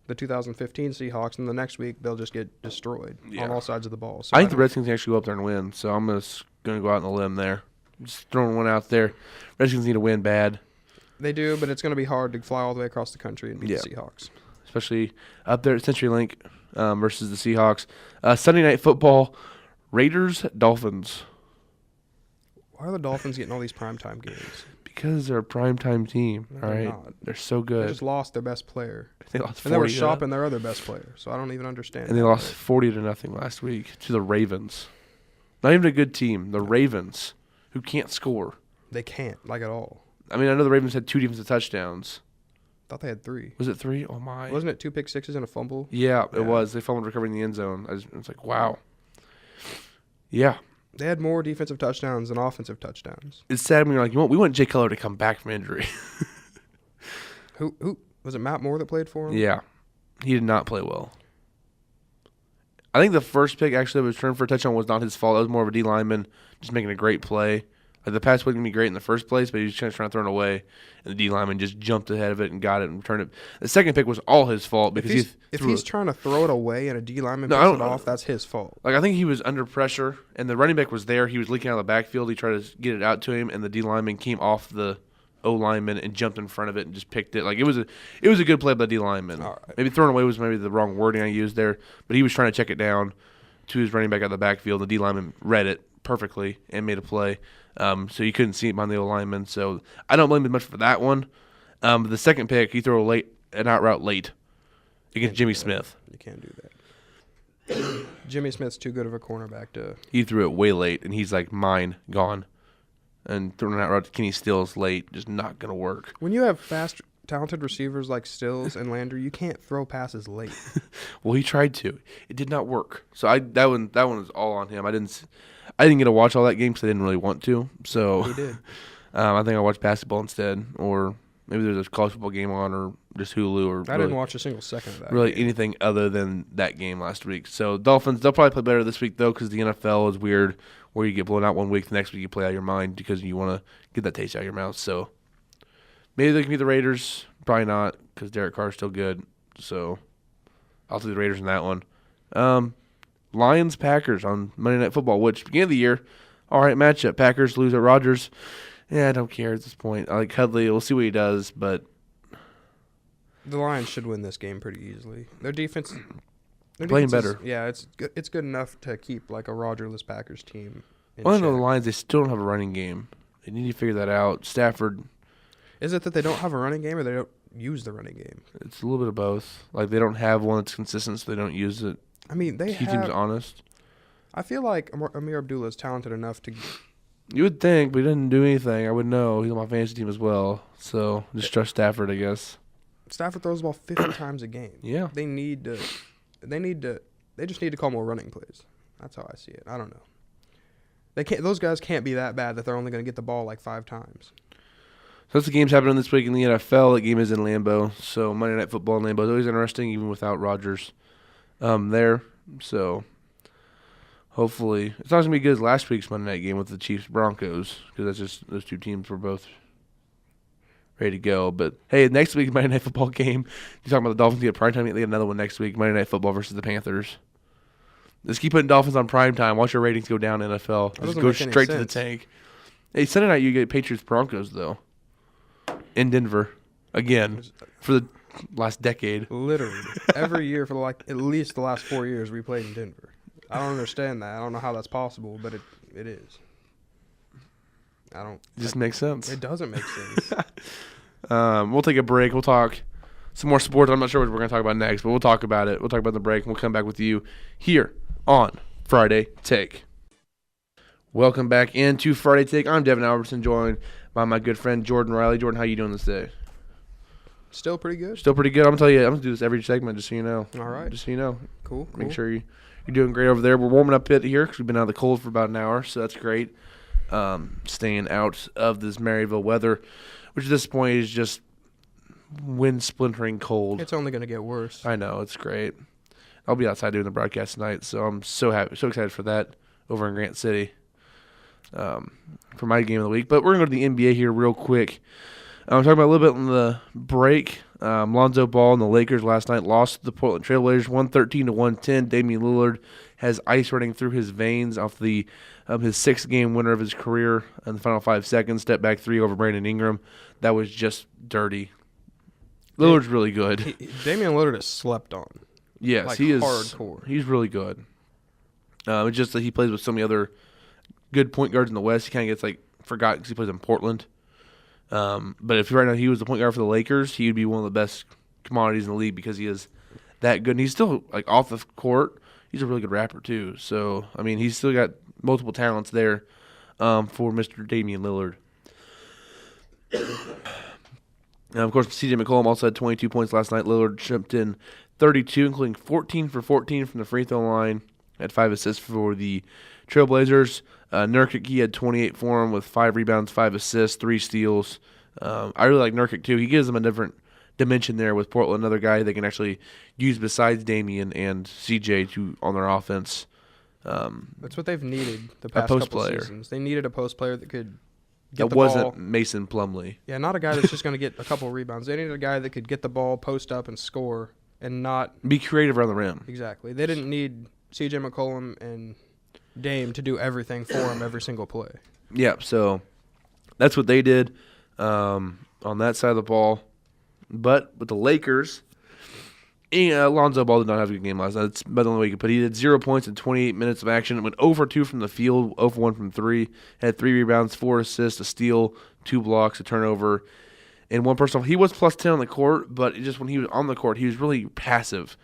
the 2015 Seahawks, and the next week they'll just get destroyed on all sides of the ball. So I think the Redskins can actually go up there and win. So I'm just going to go out on a limb there. Just throwing one out there. Redskins need to win bad. They do, but it's going to be hard to fly all the way across the country and beat the Seahawks. Especially up there at CenturyLink versus the Seahawks. Sunday Night Football, Raiders, Dolphins. Why are the Dolphins getting all these primetime games? Because they're a primetime team, all right? Not. They're so good. They just lost their best player. They lost 40 and they were shopping their other best player, so I don't even understand. And they lost 40-0 last week to the Ravens. Not even a good team. The Ravens, who can't score. They can't, like at all. I mean, I know the Ravens had 2 defensive touchdowns. I thought they had 3. Was it 3? Oh, my. Wasn't it 2 pick sixes and a fumble? Yeah, it was. They fumbled recovering the end zone. It's like, wow. Yeah. They had more defensive touchdowns than offensive touchdowns. It's sad when you're like, we want Jay Cutler to come back from injury. Who was it? Matt Moore that played for him? Yeah. He did not play well. I think the first pick actually that was returned for a touchdown was not his fault. That was more of a D lineman just making a great play. Like the pass wasn't going to be great in the first place, but he was just trying to throw it away, and the D lineman just jumped ahead of it and got it and returned it. The second pick was all his fault because if he's trying to throw it away and a D lineman picks it off, that's his fault. Like I think he was under pressure, and the running back was there. He was leaking out of the backfield. He tried to get it out to him, and the D lineman came off the O lineman and jumped in front of it and just picked it. Like it was a good play by the D lineman. All right. Maybe thrown away was maybe the wrong wording I used there, but he was trying to check it down to his running back out of the backfield. The D lineman read it perfectly and made a play. So you couldn't see it behind the O-lineman. So I don't blame him much for that one. But the second pick, he threw an out route late against Jimmy Smith. You can't do that. Jimmy Smith's too good of a cornerback to. He threw it way late, and he's like, mine, gone. And throwing an out route to Kenny Stills late, just not going to work. When you have fast, talented receivers like Stills and Landry, you can't throw passes late. Well, he tried to. It did not work. So that one was all on him. I didn't get to watch all that game because I didn't really want to. So He did. I think I watched basketball instead, or maybe there's a college football game on or just Hulu or I didn't watch a single second of that. Really game. anything other than that game last week. So Dolphins, they'll probably play better this week though because the NFL is weird where you get blown out one week, the next week you play out of your mind because you want to get that taste out of your mouth. So maybe they can beat the Raiders. Probably not because Derek Carr's still good. So I'll take the Raiders in that one. Lions, Packers on Monday Night Football, which beginning of the year, all right matchup. Packers lose at Rodgers. Yeah, I don't care at this point. I like Hudley. We'll see what he does, but the Lions should win this game pretty easily. Their defense, playing better. Yeah, it's good enough to keep like a Rodgerless Packers team. Well, I know the Lions, they still don't have a running game. They need to figure that out. Stafford. Is it that they don't have a running game or they don't use the running game? It's a little bit of both. Like they don't have one that's consistent, so they don't use it. I mean, they keep teams honest. I feel like Amir Abdullah is talented enough to. You would think, but he didn't do anything. I would know. He's on my fantasy team as well, so just trust Stafford, I guess. Stafford throws the ball 50 times a game. Yeah. They just need to call more running plays. That's how I see it. I don't know. Those guys can't be that bad that they're only going to get the ball like 5 times. So that's the games happening this week in the NFL. The game is in Lambeau, so Monday Night Football in Lambeau is always interesting, even without Rodgers there. So hopefully it's not going to be good as last week's Monday Night game with the Chiefs Broncos because that's just those two teams were both ready to go. But hey, next week's Monday Night Football game. You're talking about the Dolphins get primetime. They get another one next week. Monday Night Football versus the Panthers. Let's keep putting Dolphins on primetime. Watch your ratings go down, NFL. Just go straight to the tank. Hey, Sunday night you get Patriots Broncos though. In Denver, again, for the last decade. Literally, every year for at least the last 4 years we played in Denver. I don't understand that. I don't know how that's possible, but it is. It just makes sense. It doesn't make sense. We'll take a break. We'll talk some more sports. I'm not sure what we're going to talk about next, but we'll talk about it. We'll talk about the break, and we'll come back with you here on Friday Take. Welcome back into Friday Take. I'm Devin Albertson, joined by my good friend Jordan Riley. Jordan, how you doing this day? Still pretty good. Still pretty good. I'm going to tell you, I'm going to do this every segment just so you know. All right. Just so you know. Cool. Make sure you're doing great over there. We're warming up a bit here because we've been out of the cold for about an hour, so that's great. Staying out of this Maryville weather, which at this point is just wind splintering cold. It's only going to get worse. I know. It's great. I'll be outside doing the broadcast tonight, so I'm so happy, so excited for that over in Grant City. For my game of the week. But we're going to go to the NBA here real quick. I'm talking about a little bit on the break. Lonzo Ball and the Lakers last night lost to the Portland Trailblazers 113-110. Damian Lillard has ice running through his veins off the his 6th-game winner of his career in the final 5 seconds. Step back 3 over Brandon Ingram. That was just dirty. Lillard's really good. Damian Lillard is slept on. Yes, he is hardcore. He's really good. It's just that he plays with so many other good point guards in the West. He kind of gets forgotten because he plays in Portland. But if right now he was the point guard for the Lakers, he would be one of the best commodities in the league because he is that good. And he's still off the court. He's a really good rapper too. So I mean, he's still got multiple talents there for Mr. Damian Lillard. Of course, C.J. McCollum also had 22 points last night. Lillard chipped in 32, including 14 for 14 from the free throw line. Had 5 assists for the Trailblazers. Nurkic, he had 28 for him with 5 rebounds, 5 assists, 3 steals. I really like Nurkic too. He gives them a different dimension there with Portland, another guy they can actually use besides Damian and CJ on their offense. That's what they've needed the past couple seasons. They needed a post player that could get the ball. That wasn't Mason Plumlee. Yeah, not a guy that's just going to get a couple rebounds. They needed a guy that could get the ball, post up, and score, and not be creative around the rim. Exactly. They didn't need C.J. McCollum and Dame to do everything for him every single play. Yeah, so that's what they did on that side of the ball. But with the Lakers, Lonzo Ball did not have a good game last night. That's about the only way you could put it. He did 0 points in 28 minutes of action. It went 0 for 2 from the field, 0 for 1 from 3. Had 3 rebounds, 4 assists, a steal, 2 blocks, a turnover, and 1 personal. He was plus 10 on the court, but just when he was on the court, he was really passive.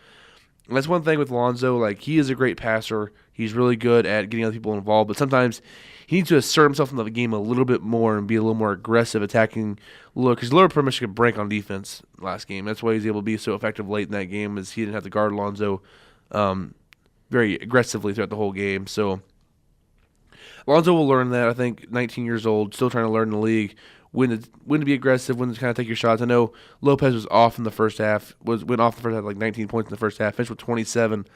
And that's one thing with Lonzo. He is a great passer. He's really good at getting other people involved, but sometimes he needs to assert himself in the game a little bit more and be a little more aggressive attacking Lillard, because Lillard pretty much could break on defense last game. That's why he's able to be so effective late in that game, is he didn't have to guard Lonzo very aggressively throughout the whole game. So Lonzo will learn that. I think 19 years old, still trying to learn the league, when to be aggressive, when to kind of take your shots. I know Lopez was off in the first half, went off the first half, like 19 points in the first half, finished with 27.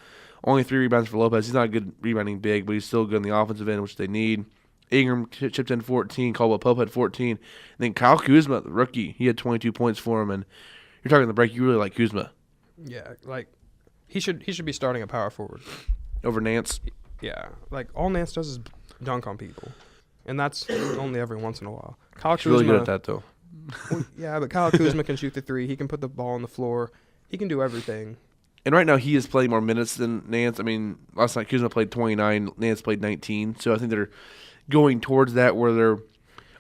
Only 3 rebounds for Lopez. He's not good rebounding big, but he's still good on the offensive end, which they need. Ingram chipped in 14. Caldwell Pope had 14. And then Kyle Kuzma, the rookie, he had 22 points for him. And you're talking the break, you really like Kuzma. Yeah, like he should be starting a power forward over Nance. Yeah, like all Nance does is dunk on people, and that's only every once in a while. Kyle He's Kuzma, really good at that, though. Well, yeah, but Kyle Kuzma can shoot the 3. He can put the ball on the floor. He can do everything. And right now, he is playing more minutes than Nance. I mean, last night Kuzma played 29, Nance played 19. So I think they're going towards that where they're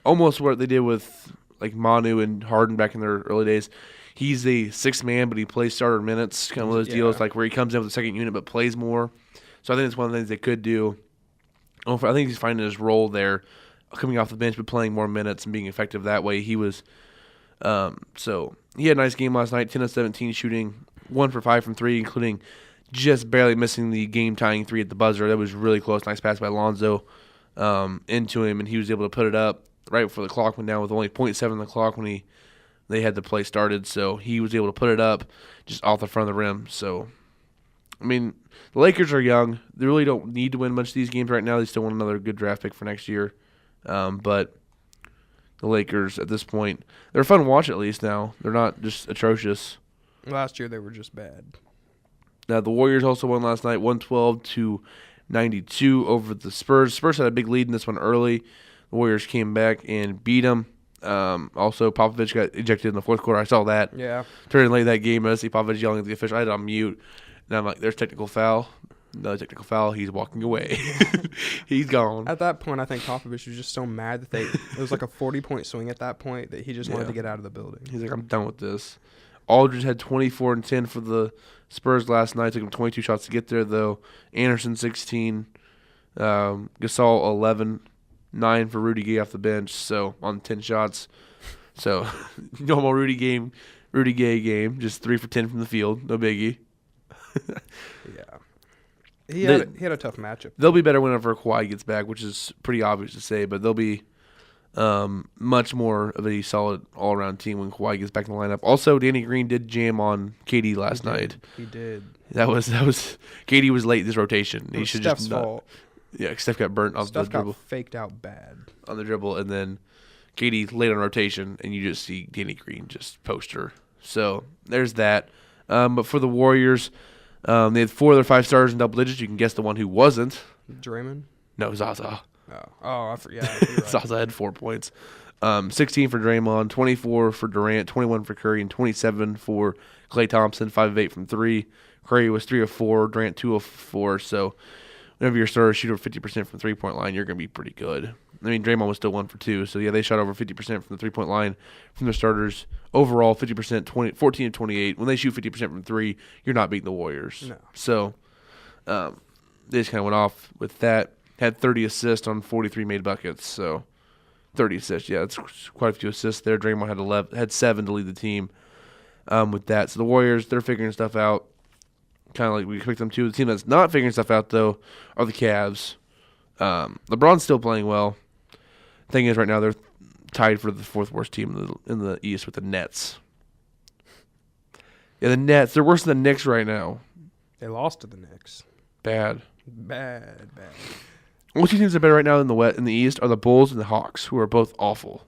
almost what they did with like Manu and Harden back in their early days. He's a 6th man, but he plays starter minutes. Kind of one of those deals like where he comes in with the second unit but plays more. So I think it's one of the things they could do. I think he's finding his role there, coming off the bench but playing more minutes and being effective that way. He was so he had a nice game last night, 10 of 17 shooting, 1 for 5 from 3, including just barely missing the game-tying 3 at the buzzer. That was really close. Nice pass by Lonzo into him, and he was able to put it up right before the clock went down with only 0.7 on the clock when they had the play started. So he was able to put it up just off the front of the rim. So, I mean, the Lakers are young. They really don't need to win much of these games right now. They still want another good draft pick for next year. But the Lakers, at this point, they're fun to watch at least now. They're not just atrocious. Last year they were just bad. Now, the Warriors also won last night, 112-92 over the Spurs. Spurs had a big lead in this one early. The Warriors came back and beat them. Also, Popovich got ejected in the fourth quarter. I saw that. Yeah. Turning late that game, I see Popovich yelling at the official. I had it on mute. And I'm like, there's technical foul. Another technical foul. He's walking away. He's gone. At that point, I think Popovich was just so mad that it was like a 40-point swing at that point that he just wanted to get out of the building. He's like, I'm done with this. Aldridge had 24 and 10 for the Spurs last night. Took him 22 shots to get there, though. Anderson, 16. Gasol, 11. 9 for Rudy Gay off the bench, so on 10 shots. So, normal Rudy Gay game, just 3 for 10 from the field. No biggie. Yeah. He had a tough matchup. They'll be better whenever Kawhi gets back, which is pretty obvious to say, but they'll be much more of a solid all-around team when Kawhi gets back in the lineup. Also, Danny Green did jam on KD last night. He did. That was KD was late this rotation. He should Steph's just not. fault. Yeah, Steph got burnt off the dribble. Steph got faked out bad. On the dribble, and then KD late on rotation, and you just see Danny Green just poster. So there's that. But for the Warriors, they had 4 of their 5 starters in double digits. You can guess the one who wasn't. Draymond? No, Zaza. I forgot. Yeah, right. Zaza had 4 points. 16 for Draymond, 24 for Durant, 21 for Curry, and 27 for Klay Thompson, 5 of 8 from 3. Curry was 3 of 4, Durant 2 of 4. So whenever your starters shoot over 50% from the 3-point line, you're going to be pretty good. I mean, Draymond was still 1 for 2. So, yeah, they shot over 50% from the 3-point line from their starters. Overall, 50%, 14 of 28. When they shoot 50% from 3, you're not beating the Warriors. No. So, they just kind of went off with that. Had 30 assists on 43 made buckets. So, 30 assists. Yeah, that's quite a few assists there. Draymond had 7 to lead the team with that. So, the Warriors, they're figuring stuff out. Kind of like we expect them to. The team that's not figuring stuff out, though, are the Cavs. LeBron's still playing well. Thing is, right now, they're tied for the 4th worst team in the East with the Nets. Yeah, the Nets. They're worse than the Knicks right now. They lost to the Knicks. Bad. Bad. Only 2 teams that are better right now in the East are the Bulls and the Hawks, who are both awful.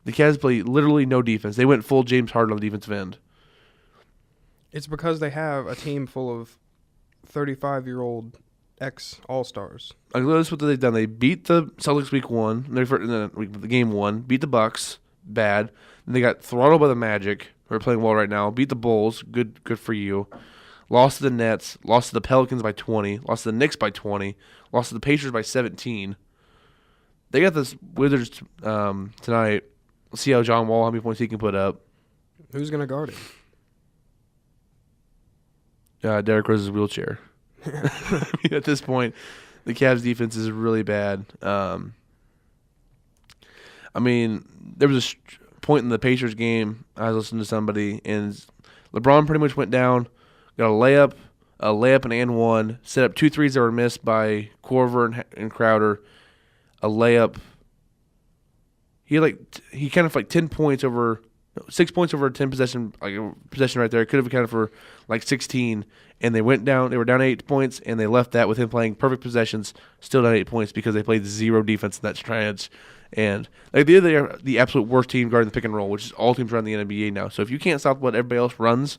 The Cavs play literally no defense. They went full James Harden on the defensive end. It's because they have a team full of 35-year-old ex-All-Stars. Like, notice what they've done. They beat the Celtics week 1. The game 1. Beat the Bucks. Bad. Then they got throttled by the Magic, who are playing well right now. Beat the Bulls. Good for you. Lost to the Nets. Lost to the Pelicans by 20. Lost to the Knicks by 20. Lost to the Pacers by 17. They got this Wizards tonight. Let's see how how many points he can put up. Who's going to guard him? Derrick Rose's wheelchair. I mean, at this point, the Cavs' defense is really bad. I mean, there was a point in the Pacers game, I was listening to somebody, and LeBron pretty much went down, got a layup and one, set up 2 threes that were missed by Korver and Crowder, a layup. he kind of 10 points over 6 points over a 10 possession possession right there. It could have accounted for 16, and they went down. They were down 8 points, and they left that with him playing perfect possessions, still down 8 points because they played zero defense in that stretch. And they're the absolute worst team guarding the pick and roll, which is all teams around the NBA now. So if you can't stop what everybody else runs,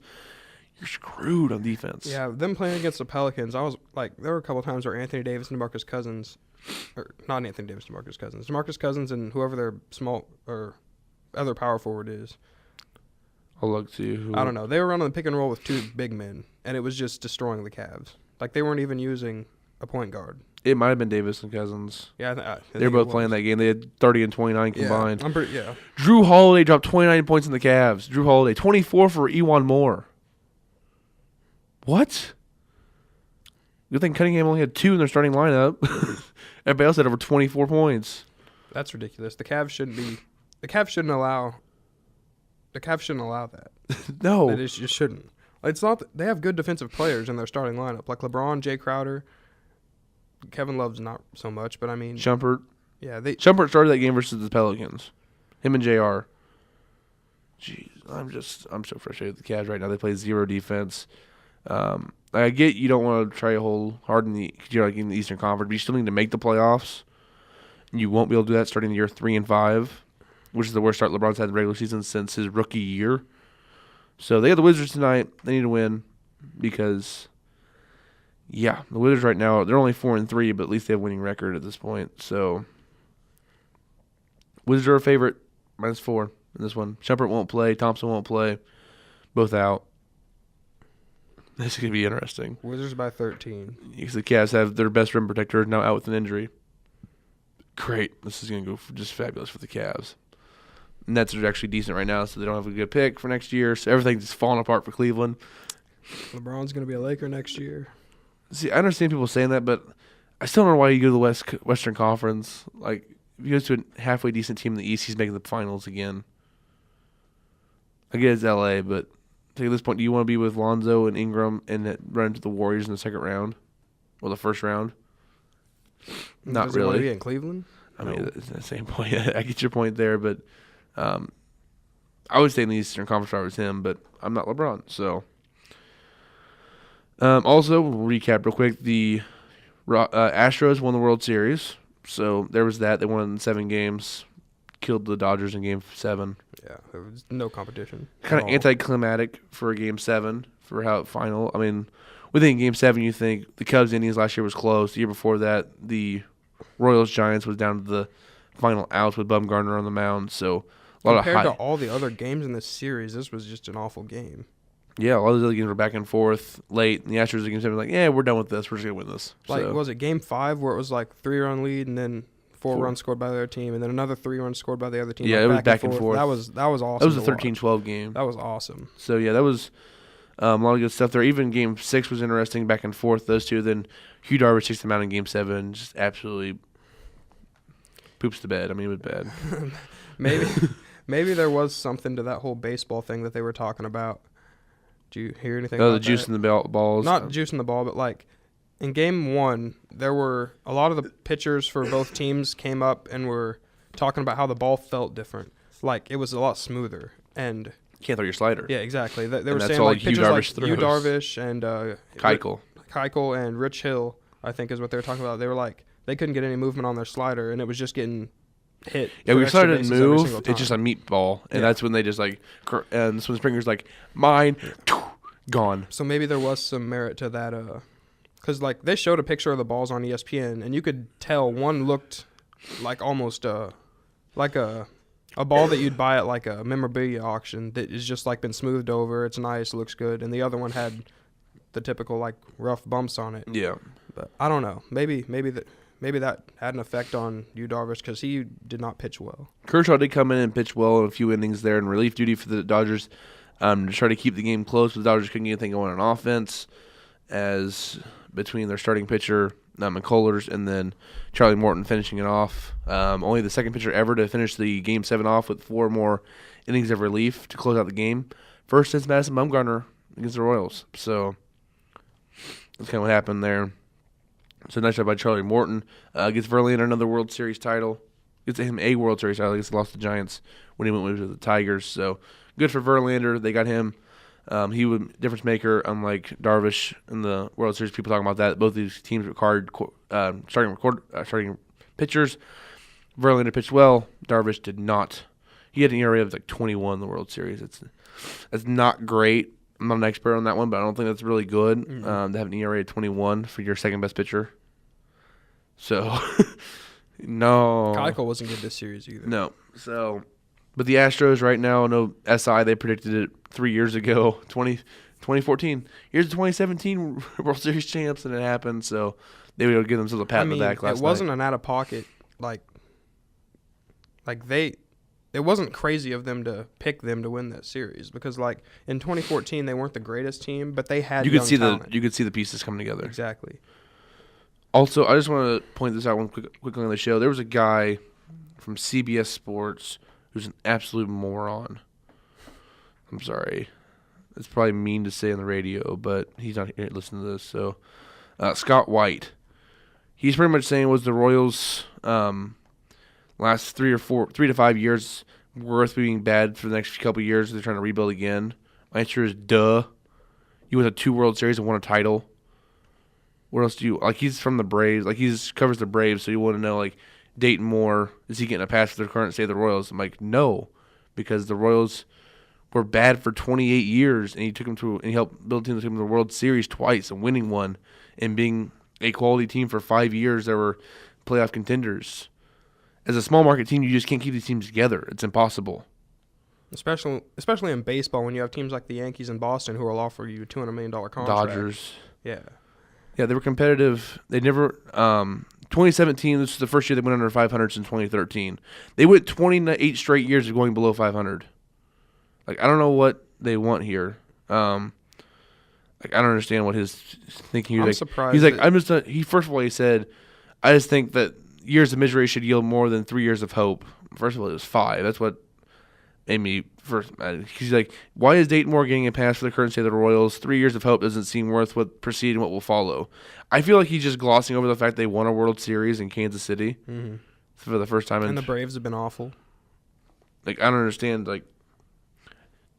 you're screwed on defense. Yeah, them playing against the Pelicans, I was there were a couple times where Anthony Davis and DeMarcus Cousins, or not Anthony Davis, DeMarcus Cousins and whoever their small or other power forward is. I'll look to who. I don't know. They were running the pick and roll with 2 big men, and it was just destroying the Cavs. They weren't even using a point guard. It might have been Davis and Cousins. Yeah, they were both playing that game. They had 30 and 29 combined. Yeah. Drew Holiday dropped 29 points in the Cavs. Drew Holiday, 24 for Ewan Moore. What? Good thing Cunningham only had 2 in their starting lineup. Everybody else had over 24 points. That's ridiculous. The Cavs shouldn't allow that. No. They just shouldn't. It's not they have good defensive players in their starting lineup, like LeBron, Jay Crowder. Kevin Love's not so much, but I mean Shumpert. Yeah, Shumpert started that game versus the Pelicans. Him and JR. Jeez, I'm so frustrated with the Cavs right now. They play zero defense. I get you don't want to try a whole hard in the Eastern Conference, but you still need to make the playoffs. You won't be able to do that starting the year 3-5, which is the worst start LeBron's had in the regular season since his rookie year. So they have the Wizards tonight. They need to win because, the Wizards right now, they're only 4-3, but at least they have a winning record at this point. So Wizards are a favorite, -4 in this one. Shumpert won't play. Thompson won't play. Both out. This is going to be interesting. Wizards by 13. Because the Cavs have their best rim protector now out with an injury. Great. This is going to go just fabulous for the Cavs. Nets are actually decent right now, so they don't have a good pick for next year. So everything's just falling apart for Cleveland. LeBron's going to be a Laker next year. See, I understand people saying that, but I still don't know why you go to the Western Conference. If you go to a halfway decent team in the East, he's making the finals again. I get it's L.A., but at this point, do you want to be with Lonzo and Ingram and run into the Warriors in the second round or the first round? Not Does really. He want to be in Cleveland? I mean, it's the same point. I get your point there, but I would stay in the Eastern Conference if I was him, but I'm not LeBron. So, also, we'll recap real quick. The Astros won the World Series, so there was that. They won in 7 games, killed the Dodgers in Game 7. Yeah, there was no competition. Kind of anticlimactic for a Game 7 for how it final. I mean, within Game 7, you think the Cubs Indians last year was close. The year before that, the Royals Giants was down to the final outs with Bumgarner on the mound. So a lot compared to all the other games in this series, this was just an awful game. Yeah, a lot of the other games were back and forth late. And the Astros in Game 7 were we're done with this. We're just going to win this. Was it Game 5 where it was 3-run lead and then 4 runs scored by their team, and then another 3 runs scored by the other team? Yeah, it was back and forth. That was awesome. That was a 13-12 game. That was awesome. So, that was a lot of good stuff there. Even Game 6 was interesting, back and forth, those two. Then Hugh Darvish takes them out in Game 7, just absolutely poops the bed. I mean, it was bad. Maybe there was something to that whole baseball thing that they were talking about. Did you hear anything about the juice in the balls? Not juice in the ball, but in Game 1, there were a lot of the pitchers for both teams came up and were talking about how the ball felt different. It was a lot smoother. And you can't throw your slider. Yeah, exactly. They were that's saying all pitchers Hugh Darvish and Keuchel and Rich Hill, I think is what they were talking about. They were they couldn't get any movement on their slider, and it was just getting hit. Yeah, we started to move. It's just a meatball, and that's when they just and so when Springer's mine, gone. So maybe there was some merit to that, because they showed a picture of the balls on ESPN, and you could tell one looked almost like a ball that you'd buy at a memorabilia auction that is just been smoothed over. It's nice, looks good, and the other one had the typical rough bumps on it. Yeah, but I don't know. Maybe that had an effect on Yu Darvish because he did not pitch well. Kershaw did come in and pitch well in a few innings there in relief duty for the Dodgers to try to keep the game close. But the Dodgers couldn't get anything going on offense as between their starting pitcher, McCullers, and then Charlie Morton finishing it off. Only the second pitcher ever to finish the Game 7 off with 4 more innings of relief to close out the game. First since Madison Bumgarner against the Royals. So that's kind of what happened there. So nice job by Charlie Morton. Gets Verlander another World Series title. gets him a World Series title. I guess he lost to the Giants when he went to the Tigers. So good for Verlander. They got him. He was a difference maker, unlike Darvish in the World Series. People talking about that. Both these teams required starting pitchers. Verlander pitched well. Darvish did not. He had an ERA of like 21 in the World Series. That's not great. I'm not an expert on that one, but I don't think that's really good to have an ERA of 21 for your second best pitcher. So, no. Keuchel wasn't good this series either. No. So, but the Astros right now, no SI, they predicted it 3 years ago, 2014. Here's the 2017 World Series champs, and it happened. So, they would give themselves a pat in the back last night. It wasn't an out-of-pocket, it wasn't crazy of them to pick them to win that series because, like, in 2014, they weren't the greatest team, but they had young talent. You could see the pieces coming together. Exactly. Also, I just want to point this out quickly on the show. There was a guy from CBS Sports who's an absolute moron. I'm sorry. It's probably mean to say on the radio, but he's not here to listen to this. So, Scott White. He's pretty much saying was the Royals last 3 to 5 years worth being bad for the next couple of years. They're trying to rebuild again. My answer is duh. He won 2 World Series and won a title. What else do you like? He's from the Braves. Like covers the Braves, so you want to know like Dayton Moore, is he getting a pass for their current state of the Royals? I'm like, no, because the Royals were bad for 28 years, and he helped build a team that took them to the World Series twice and winning one, and being a quality team for 5 years that were playoff contenders. As a small market team, you just can't keep these teams together. It's impossible. Especially in baseball, when you have teams like the Yankees and Boston who will offer you a $200 million contract. Dodgers. Yeah. Yeah, they were competitive. They never 2017, this was the first year they went under 500 since 2013. They went 28 straight years of going below 500. Like, I don't know what they want here. I don't understand what his thinking. I'm surprised. He's like, first of all, he said, I just think that years of misery should yield more than 3 years of hope. First of all, it was 5. That's what made me first. He's like, why is Dayton Moore getting a pass for the current state of the Royals? 3 years of hope doesn't seem worth what preceded and what will follow. I feel like he's just glossing over the fact they won a World Series in Kansas City for the first time. And the Braves have been awful. Like, I don't understand. Like,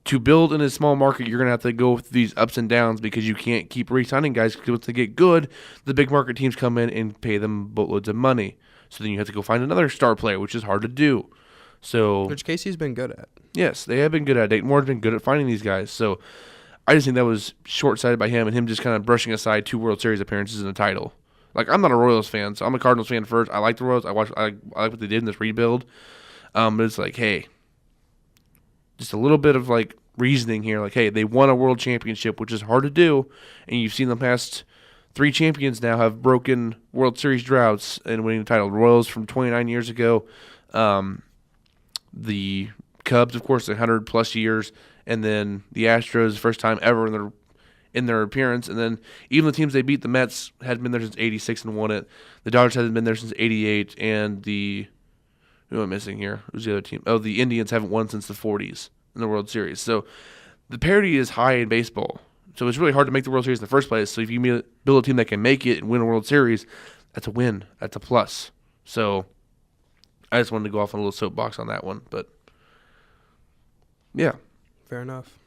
to build in a small market, you're going to have to go through these ups and downs because you can't keep re-signing guys because once they get good, the big market teams come in and pay them boatloads of money. So then you have to go find another star player, which is hard to do. So, which Casey's been good at. Yes, they have been good at it. Dayton Moore's been good at finding these guys. So I just think that was short-sighted by him and him just kind of brushing aside 2 World Series appearances and a title. Like, I'm not a Royals fan, so I'm a Cardinals fan first. I like the Royals. I like what they did in this rebuild. But it's like, hey, just a little bit of, like, reasoning here. Like, hey, they won a world championship, which is hard to do, and you've seen the past 3 champions now have broken World Series droughts and winning the title. The Royals from 29 years ago, the Cubs, of course, 100-plus years, and then the Astros, first time ever in their appearance, and then even the teams they beat, the Mets, hadn't been there since '86 and won it. The Dodgers hadn't been there since '88, and who am I missing here? Who's the other team? Oh, the Indians haven't won since the '40s in the World Series. So the parity is high in baseball. So it's really hard to make the World Series in the first place. So if you build a team that can make it and win a World Series, that's a win. That's a plus. So I just wanted to go off on a little soapbox on that one, but yeah. Fair enough.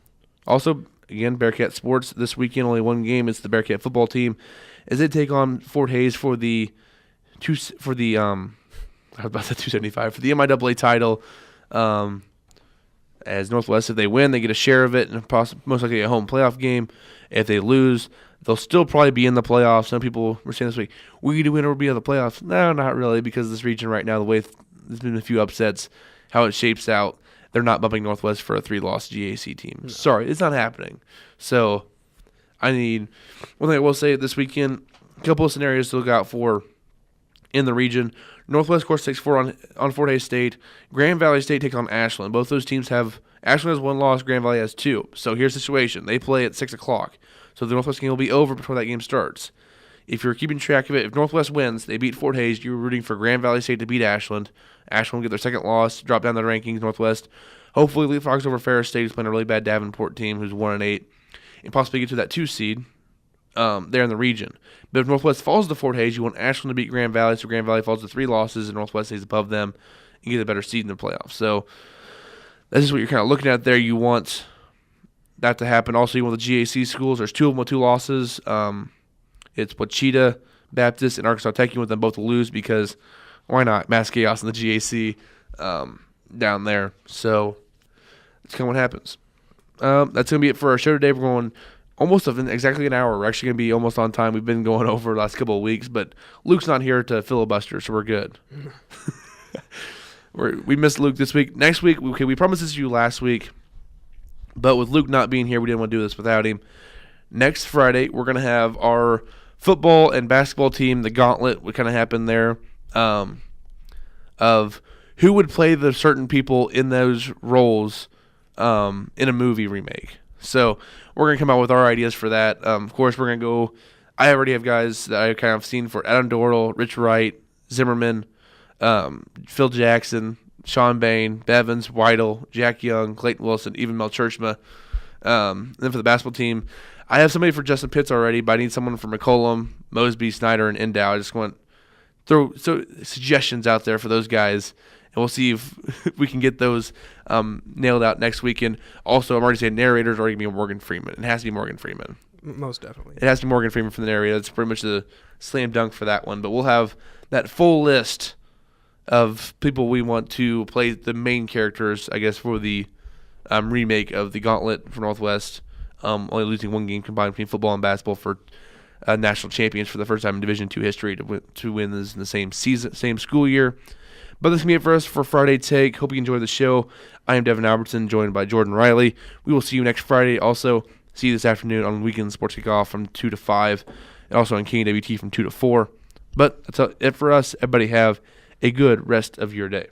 Also, again, Bearcat Sports this weekend, only one game. It's the Bearcat football team as they take on Fort Hays for the I was about to 275 for the MIAA title. As Northwest, if they win, they get a share of it and most likely a home playoff game. If they lose, they'll still probably be in the playoffs. Some people were saying this week, we need to win or be in the playoffs. No, not really, because this region right now, the way there's been a few upsets, how it shapes out, they're not bumping Northwest for a 3-loss GAC team. No. Sorry, it's not happening. So one thing I will say this weekend, a couple of scenarios to look out for in the region. Northwest, of course, takes 4 on Fort Hays State. Grand Valley State takes on Ashland. Both those teams Ashland has 1 loss, Grand Valley has 2. So here's the situation. They play at 6 o'clock. So the Northwest game will be over before that game starts. If you're keeping track of it, if Northwest wins, they beat Fort Hays, you're rooting for Grand Valley State to beat Ashland. Ashland will get their 2nd loss, drop down the rankings, Northwest. Hopefully leapfrogs over Ferris State, who's playing a really bad Davenport team, who's 1-8, and possibly get to that 2 seed there in the region. But if Northwest falls to Fort Hays, you want Ashland to beat Grand Valley, so Grand Valley falls to 3 losses, and Northwest stays above them, and get a better seed in the playoffs. So that's just what you're kind of looking at there. You want that to happen. Also, you want the GAC schools. There's 2 of them with 2 losses. It's Wichita Baptist and Arkansas Tech. You want them both to lose because why not? Mass chaos in the GAC down there. So that's kind of what happens. That's going to be it for our show today. We're going almost exactly an hour. We're actually going to be almost on time. We've been going over the last couple of weeks, but Luke's not here to filibuster, so we're good. We missed Luke this week. Next week, we promised this to you last week, but with Luke not being here, we didn't want to do this without him. Next Friday, we're going to have our football and basketball team, the gauntlet, what kind of happened there, of who would play the certain people in those roles in a movie remake. So we're going to come out with our ideas for that. Of course, we're going to go – I already have guys that I kind of seen for Adam Dortle, Rich Wright, Zimmerman, Phil Jackson, Sean Bain, Bevins, Weidel, Jack Young, Clayton Wilson, even Mel Churchma. Then for the basketball team, I have somebody for Justin Pitts already, but I need someone for McCollum, Mosby, Snyder, and Endow. I just want to throw suggestions out there for those guys, and we'll see if we can get those nailed out next weekend. Also, I'm already saying narrator's already going to be Morgan Freeman. It has to be Morgan Freeman. Most definitely. It has to be Morgan Freeman for the narrator. That's pretty much the slam dunk for that one. But we'll have that full list of people we want to play the main characters, I guess, for the remake of the Gauntlet for Northwest. Only losing 1 game combined between football and basketball for national champions for the first time in Division II history to win this in the same season, same school year. But this is going to be it for us for Friday Take. Hope you enjoyed the show. I am Devin Albertson, joined by Jordan Riley. We will see you next Friday. Also, see you this afternoon on Weekend Sports Kickoff from 2 to 5, and also on KWT from 2 to 4. But that's it for us. Everybody have a good rest of your day.